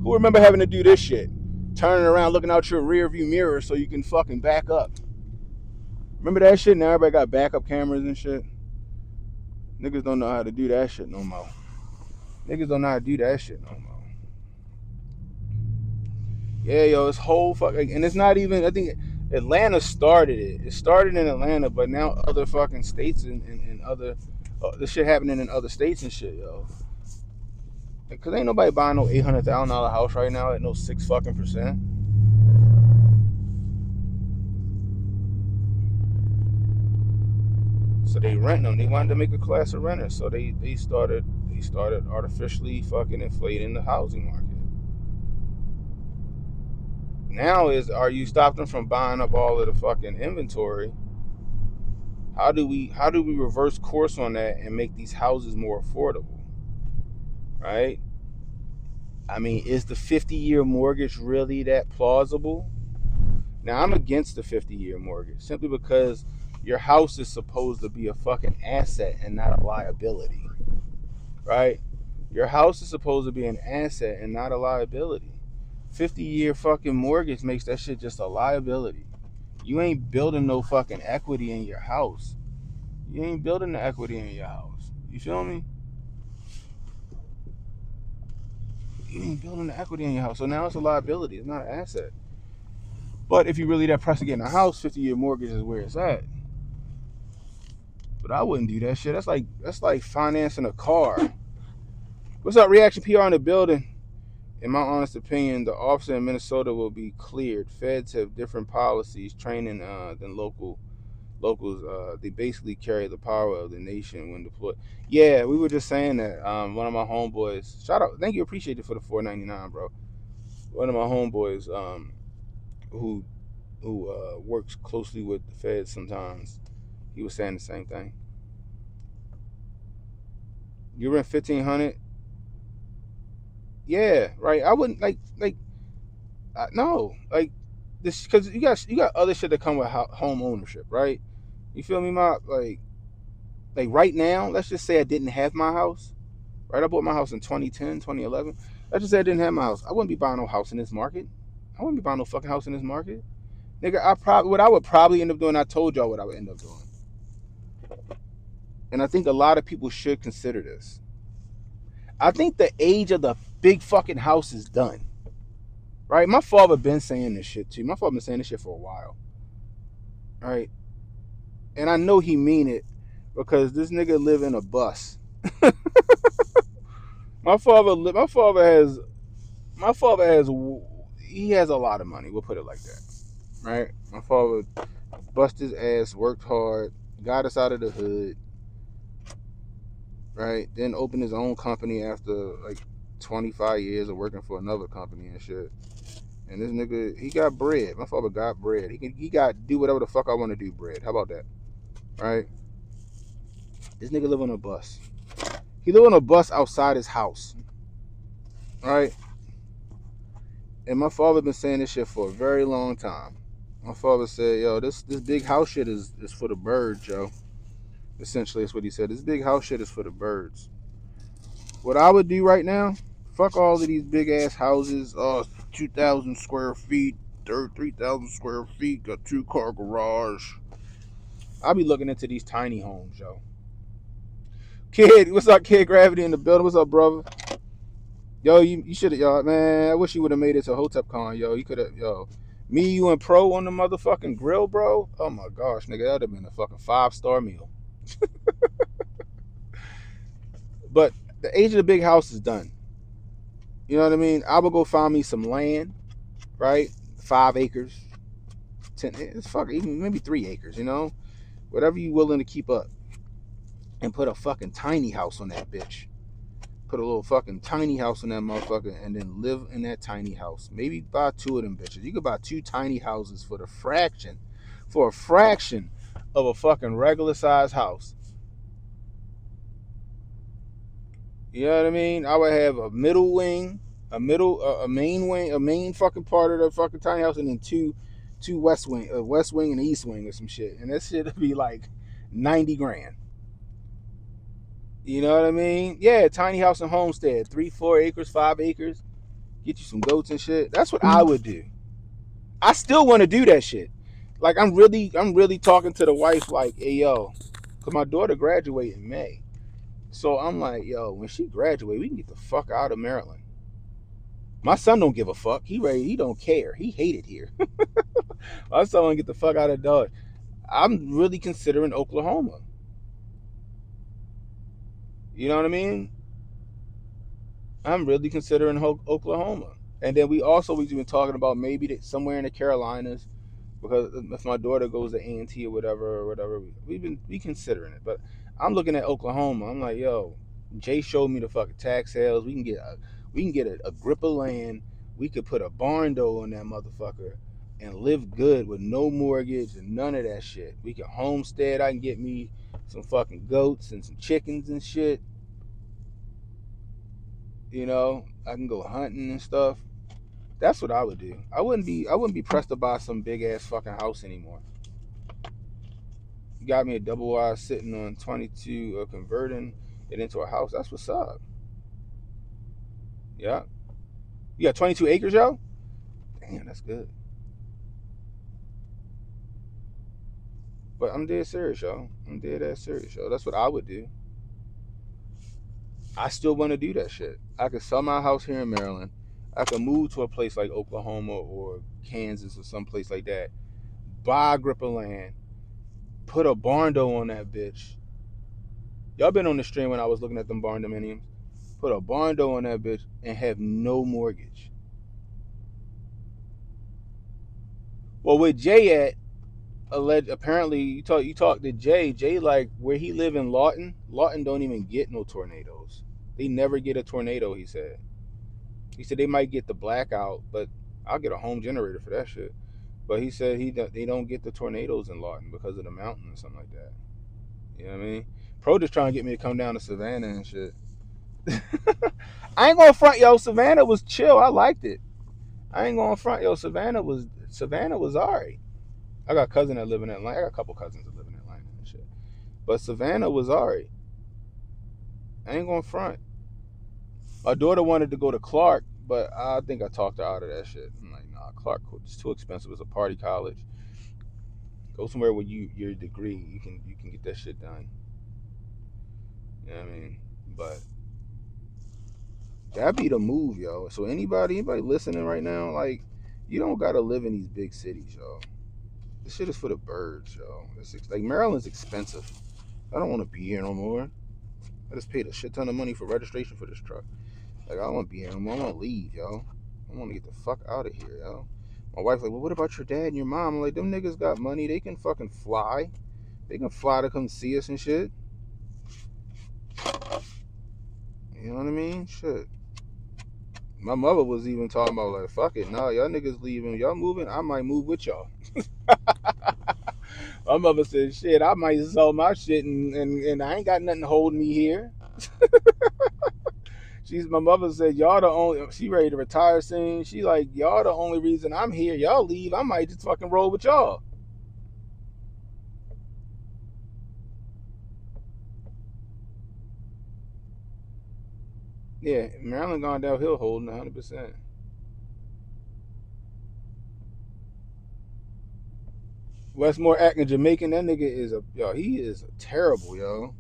Who remember having to do this shit? turning around, looking out your rear view mirror so you can fucking back up. Remember that shit? Now everybody got backup cameras and shit. Niggas don't know how to do that shit no more. Niggas don't know how to do that shit no more. Yeah, yo, it's whole fucking, and it's not even. I think Atlanta started it. It started in Atlanta, but now other fucking states and other the shit happening in other states and shit, yo. Cause ain't nobody buying no $800,000 house right now at no 6 fucking percent. So they rent them. They wanted to make a class of renters. So they started artificially fucking inflating the housing market. Now are you stopping them from buying up all of the fucking inventory? How do we reverse course on that and make these houses more affordable? Right? I mean, is the 50-year mortgage really that plausible? Now, I'm against the 50-year mortgage simply because your house is supposed to be a fucking asset and not a liability. Right? Your house is supposed to be an asset and not a liability. 50-year fucking mortgage makes that shit just a liability. You ain't building no fucking equity in your house. You ain't building the equity in your house. You feel me? You ain't building the equity in your house. So now it's a liability. It's not an asset. But if you really that pressed to get in a house, 50-year mortgage is where it's at. But I wouldn't do that shit. That's like financing a car. What's up, Reaction PR in the building? In my honest opinion, the officer in Minnesota will be cleared. Feds have different policies, training than locals. They basically carry the power of the nation when deployed. Yeah, we were just saying that. One of my homeboys, shout out, thank you, appreciate it for the $4.99, bro. One of my homeboys, who works closely with the feds sometimes, he was saying the same thing. You rent 1,500. Yeah, right. I wouldn't no, like this, because you got other shit that come with home ownership, right? You feel me, my like right now, let's just say I didn't have my house, right? I bought my house in 2010, 2011. Let's just say I didn't have my house. I wouldn't be buying no house in this market. I wouldn't be buying no fucking house in this market. Nigga, what I would probably end up doing, I told y'all what I would end up doing. And I think a lot of people should consider this. I think the age of the big fucking house is done. Right? My father been saying this shit too. My father been saying this shit for a while. Right? And I know he mean it because this nigga live in a bus. My father has he has a lot of money. We'll put it like that. Right? My father busted his ass, worked hard, got us out of the hood. Right? Then opened his own company after like 25 years of working for another company and shit. And this nigga, he got bread. My father got bread. He got do whatever the fuck I want to do bread. How about that? Right? This nigga live on a bus. He live on a bus outside his house. Right? And my father been saying this shit for a very long time. My father said, yo, this big house shit is for the birds, yo. Essentially, that's what he said. This big house shit is for the birds. What I would do right now, fuck all of these big ass houses. 2,000 square feet, 3,000 square feet, got 2-car garage. I'll be looking into these tiny homes, yo. Kid, what's up, Kid Gravity in the building? What's up, brother? Yo, you should have, yo, man. I wish you would have made it to HotepCon, yo. You could have, yo. Me, you, and Pro on the motherfucking grill, bro. Oh my gosh, nigga, that'd have been a fucking 5-star meal. But the age of the big house is done. You know what I mean? I would go find me some land, right? 5 acres, 10, it's fucking even maybe 3 acres. You know, whatever you willing to keep up, and put a fucking tiny house on that bitch. Put a little fucking tiny house on that motherfucker, and then live in that tiny house. Maybe buy 2 of them bitches. You could buy 2 tiny houses for a fraction of a fucking regular size house. You know what I mean? I would have a middle wing, a main wing, a main fucking part of the fucking tiny house, and then two west wing, a west wing and an east wing or some shit. And that shit would be like 90 grand. You know what I mean? Yeah, tiny house and homestead, 3, 4 acres, 5 acres. get you some goats and shit. That's what I would do. I still want to do that shit. Like I'm really talking to the wife like, hey yo, cause my daughter graduated in May. So I'm like, yo, when she graduate, we can get the fuck out of Maryland. My son don't give a fuck. He don't care. He hated here. My son want to get the fuck out of Dodge. I'm really considering Oklahoma. You know what I mean? I'm really considering Oklahoma. And then we've been talking about maybe that somewhere in the Carolinas, because if my daughter goes to A&T or whatever, we considering it. But I'm looking at Oklahoma. I'm like, yo, Jay showed me the fucking tax sales. We can get a grip of land. We could put a barn door on that motherfucker and live good with no mortgage and none of that shit. We can homestead. I can get me some fucking goats and some chickens and shit. You know, I can go hunting and stuff. That's what I would do. I wouldn't be pressed to buy some big ass fucking house anymore. You got me a double wide sitting on 22, converting it into a house. That's what's up. Yeah. You got 22 acres, yo? Damn, that's good. But I'm dead serious, yo. I'm dead ass serious, yo. That's what I would do. I still want to do that shit. I could sell my house here in Maryland. I could move to a place like Oklahoma or Kansas or someplace like that. Buy a grip of land. Put a barn door on that bitch. Y'all been on the stream when I was looking at them barn dominiums. Put a barn door on that bitch and have no mortgage. Well, with Jay at, apparently you talk to Jay. Jay, like where he live in Lawton. Lawton don't even get no tornadoes. They never get a tornado. He said they might get the blackout, but I'll get a home generator for that shit. But he said they don't get the tornadoes in Lawton because of the mountain or something like that. You know what I mean? Pro just trying to get me to come down to Savannah and shit. I ain't gonna front, yo. Savannah was chill. I liked it. I ain't gonna front, yo. Savannah was alright. I got a cousin that live in Atlanta. I got a couple cousins that live in Atlanta and shit. But Savannah was alright. I ain't gonna front. My daughter wanted to go to Clark, but I think I talked her out of that shit. I'm like, nah, Clark is too expensive. It's a party college. Go somewhere where your degree you can get that shit done. You know what I mean? But that'd be the move, yo. So anybody listening right now, like, you don't gotta live in these big cities, yo. This shit is for the birds, yo. Like Maryland's expensive. I don't want to be here no more. I just paid a shit ton of money for registration for this truck. Like I don't want to be here no more. I want to leave, yo. I want to get the fuck out of here, yo. My wife's like, well, what about your dad and your mom? I'm like, them niggas got money. They can fucking fly. They can fly to come see us and shit. You know what I mean? Shit. My mother was even talking about like, fuck it, nah, y'all niggas leaving, y'all moving, I might move with y'all. My mother said, shit, I might sell my shit and I ain't got nothing holding me here. My mother said, y'all the only, she ready to retire soon. She like, y'all the only reason I'm here. Y'all leave, I might just fucking roll with y'all. Yeah, Maryland gone downhill holding 100%. Westmore acting Jamaican, that nigga is he is terrible, yo.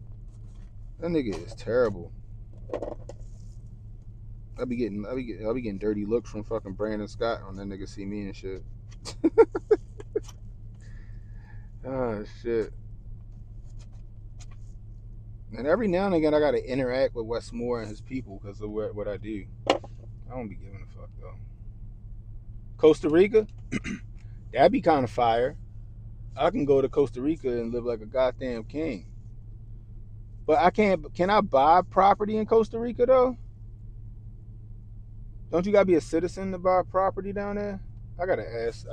That nigga is terrible. I be getting dirty looks from fucking Brandon Scott when that nigga see me and shit. Oh shit. And every now and again I gotta interact with Westmore and his people because of what I do. I don't be giving a fuck though. Costa Rica, that'd be kind of fire. I can go to Costa Rica and live like a goddamn king. But I can't. Can I buy property in Costa Rica though? Don't you gotta be a citizen to buy property down there? I gotta ask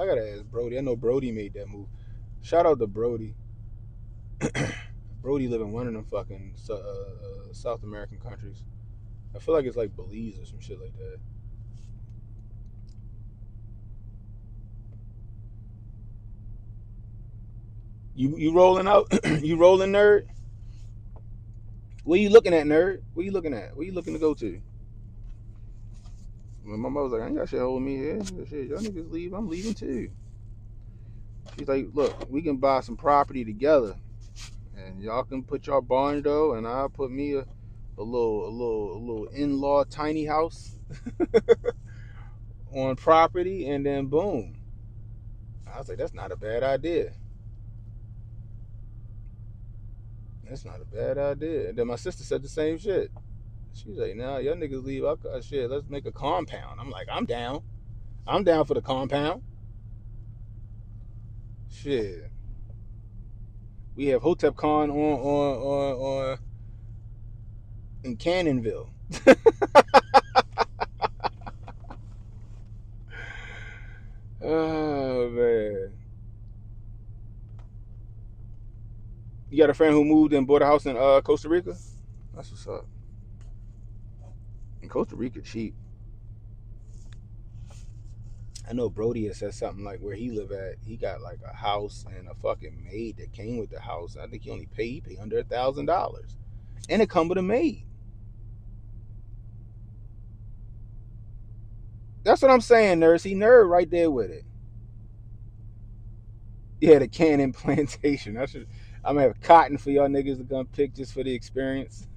Brody. I know Brody made that move. Shout out to Brody. Brody live in one of them fucking South American countries. I feel like it's like Belize or some shit like that. You rolling out? You rolling, nerd? What you looking at, nerd? What you looking at? Where you looking to go to? When my mother was like, I ain't got shit holding me here. Shit, y'all niggas leave, I'm leaving too. She's like, look, we can buy some property together, and y'all can put your barn though, and I'll put me a little in-law tiny house on property, and then boom. I was like, that's not a bad idea. That's not a bad idea. And then my sister said the same shit. She's like, nah, y'all niggas leave. Shit, let's make a compound. I'm like, I'm down. I'm down for the compound. Shit. We have Hotep Khan on in Cannonville. Oh man. You got a friend who moved and bought a house in Costa Rica? That's what's up. In Costa Rica cheap. I know Brody has said something like where he live at, he got like a house and a fucking maid that came with the house. I think he pay under $1,000. And it come with a maid. That's what I'm saying, nurse. He nerd right there with it. Yeah, the Cannon plantation. I'm gonna have cotton for y'all niggas to come pick just for the experience.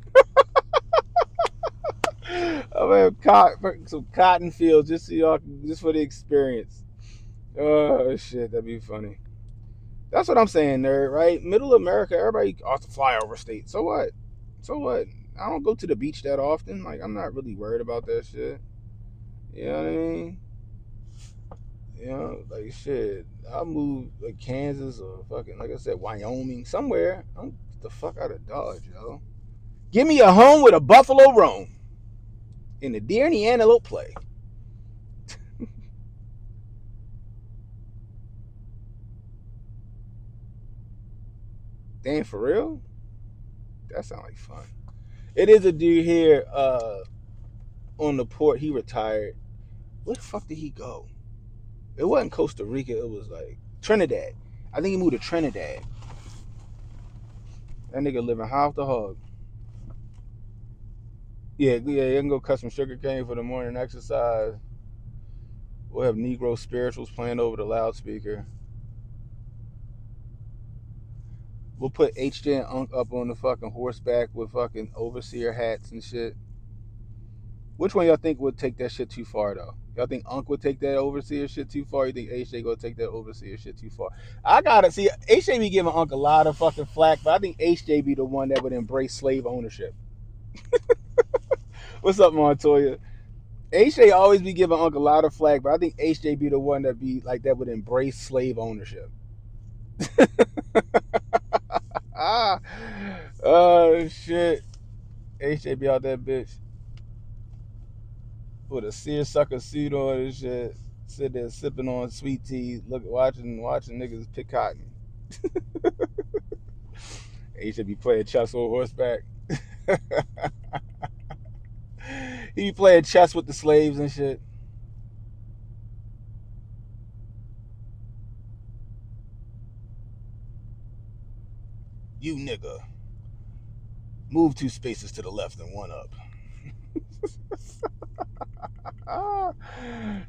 I'm gonna have some cotton fields just so y'all just for the experience. Oh shit, that'd be funny. That's what I'm saying, nerd. Right? Middle America, everybody off the flyover state. So what? So what? I don't go to the beach that often. Like I'm not really worried about that shit. You know what I mean? You know, like shit. I'll move like Kansas or fucking like I said, Wyoming, somewhere. I'm get the fuck out of Dodge, yo. Give me a home with a buffalo roam. And the deer and the antelope play. Damn, for real? That sounds like fun. It is a dude here on the port. He retired. Where the fuck did he go? It wasn't Costa Rica. It was like Trinidad. I think he moved to Trinidad. That nigga living half the hog. Yeah, you can go cut some sugar cane for the morning exercise. We'll have Negro spirituals playing over the loudspeaker. We'll put HJ and Unc up on the fucking horseback with fucking overseer hats and shit. Which one y'all think would take that shit too far though? Y'all think Unc would take that overseer shit too far? You think HJ gonna take that overseer shit too far? I gotta see. HJ be giving Unc a lot of fucking flack, but I think HJ be the one that would embrace slave ownership. What's up, Montoya? HJ always be giving Unc a lot of flack, but I think HJ be the one that be like that would embrace slave ownership. Ah, oh shit. HJ be out that bitch with a seersucker suit on and shit, sit there sipping on sweet tea, watching niggas pick cotton. HJ be playing chess on horseback. He be playing chess with the slaves and shit. You nigga, move 2 spaces to the left and 1 up.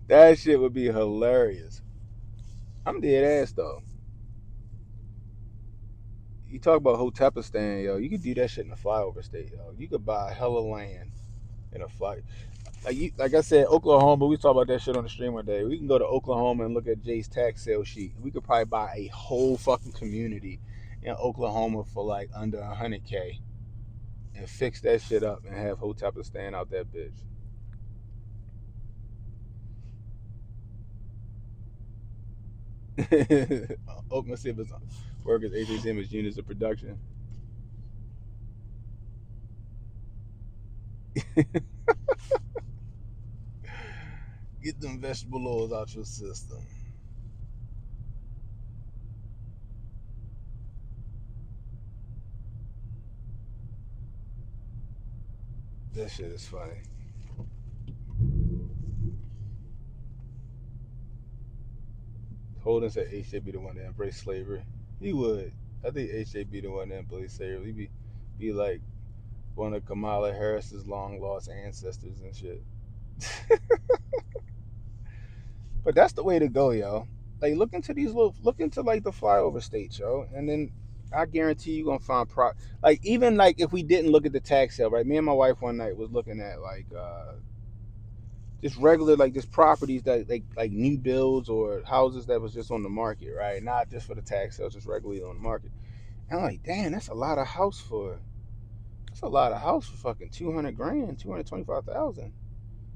That shit would be hilarious. I'm dead ass though. You talk about Hotepistan, yo. You could do that shit in a flyover state, yo. You could buy a hella land in a fly. Like I said, Oklahoma. We talked about that shit on the stream one day. We can go to Oklahoma and look at Jay's tax sale sheet. We could probably buy a whole fucking community in Oklahoma for like under $100K and fix that shit up and have Hotepistan out that bitch. Oklahoma City's workers, AJ's image units of production. Get them vegetable oils out your system. That shit is funny. Holden said H should be the one that embrace slavery. He would. I think H should be the one that embrace slavery. He be like one of Kamala Harris's long lost ancestors and shit. But that's the way to go, yo. Like look into like the flyover states, yo, and then I guarantee you gonna find like even like if we didn't look at the tax sale, right? Me and my wife one night was looking at like just regular like just properties that like new builds or houses that was just on the market, right? Not just for the tax sales, just regularly on the market. And I'm like, damn, that's a lot of house for fucking 200 grand, 225,000.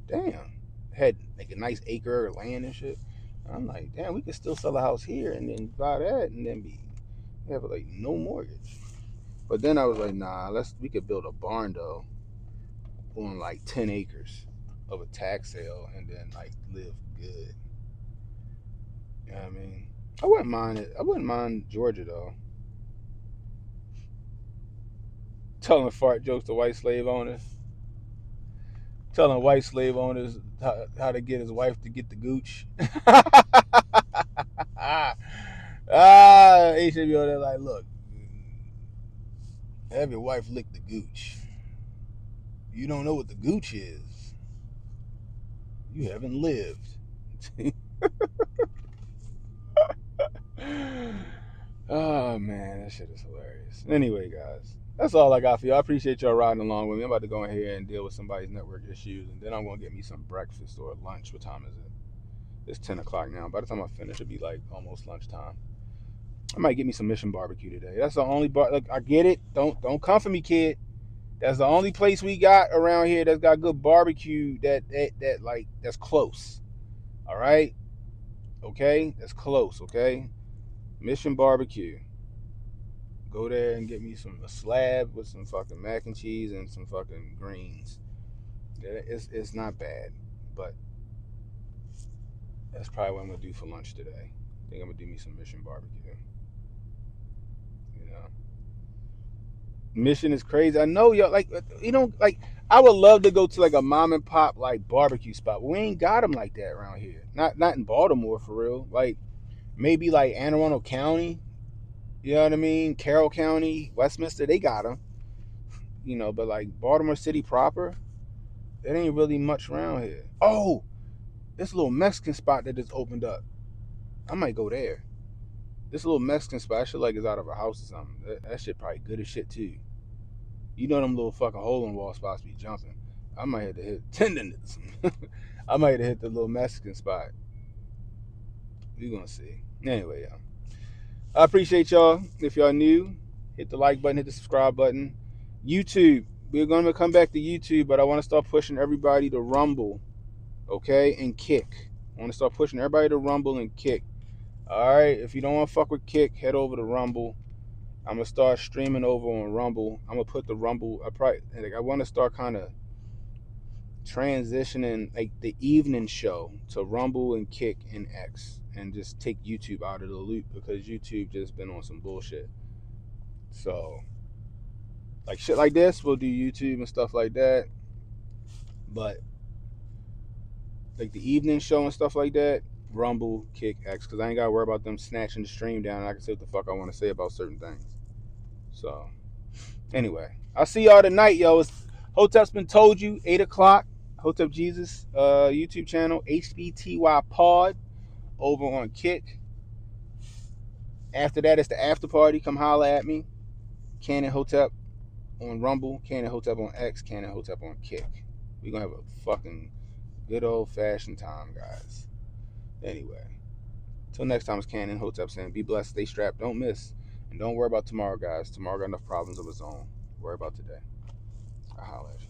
Damn. Had like a nice acre of land and shit. I'm like, damn, we could still sell a house here and then buy that and then have like no mortgage. But then I was like, nah, we could build a barn though on like 10 acres of a tax sale and then like live good. You know what I mean? I wouldn't mind it. I wouldn't mind Georgia though. Telling fart jokes to white slave owners. Telling white slave owners how to get his wife to get the gooch. He should be on there like, look, have your wife lick the gooch. You don't know what the gooch is. You haven't lived. Oh man, that shit is hilarious. Anyway, guys, that's all I got for you. I appreciate y'all riding along with me. I'm about to go in here and deal with somebody's network issues, and then I'm gonna get me some breakfast or lunch. What time is it? It's 10 o'clock now. By the time I finish, it'll be like almost lunchtime. I might get me some Mission Barbecue today. That's the only bar. Look, I get it. Don't come for me, kid. That's the only place we got around here that's got good barbecue that like that's close. All right, okay, that's close. Okay, Mission Barbecue. Go there and get me a slab with some fucking mac and cheese and some fucking greens. It's not bad, but that's probably what I'm gonna do for lunch today. I think I'm gonna do me some Mission Barbecue. You know, Mission is crazy. I know y'all like like I would love to go to like a mom and pop like barbecue spot. But we ain't got them like that around here. Not in Baltimore for real. Like maybe like Anne Arundel County. You know what I mean? Carroll County, Westminster, they got them. You know, but like Baltimore City proper, it ain't really much around here. Oh, this little Mexican spot that just opened up. I might go there. This little Mexican spot, I should like is out of a house or something. That shit probably good as shit too. You know them little fucking hole in wall spots be jumping. I might have to hit tendons. I might have to hit the little Mexican spot. We gonna see. Anyway, y'all. I appreciate y'all. If y'all new, hit the like button, hit the subscribe button. YouTube, we're gonna come back to YouTube, but I want to start pushing everybody to Rumble, okay, and Kick. I want to start pushing everybody to Rumble and Kick. All right, if you don't want to fuck with Kick, head over to Rumble. I'm gonna start streaming over on Rumble. I'm gonna put the Rumble. I want to start kind of transitioning like the evening show to Rumble and Kick and X, and just take YouTube out of the loop because YouTube just been on some bullshit. So, like shit like this, we'll do YouTube and stuff like that. But like the evening show and stuff like that, Rumble, Kick, X, because I ain't gotta worry about them snatching the stream down. And I can say what the fuck I want to say about certain things. So, anyway, I'll see y'all tonight, yo. Hotep's been told you, 8 o'clock. Hotep Jesus YouTube channel, HBTY Pod, over on Kick. After that, it's the after party. Come holla at me. Cannon Hotep on Rumble, Cannon Hotep on X, Cannon Hotep on Kick. We're gonna have a fucking good old fashioned time, guys. Anyway, till next time, it's Cannon Hotep saying, be blessed, stay strapped, don't miss, and don't worry about tomorrow, guys. Tomorrow got enough problems of its own. Worry about today. I'll holla at you.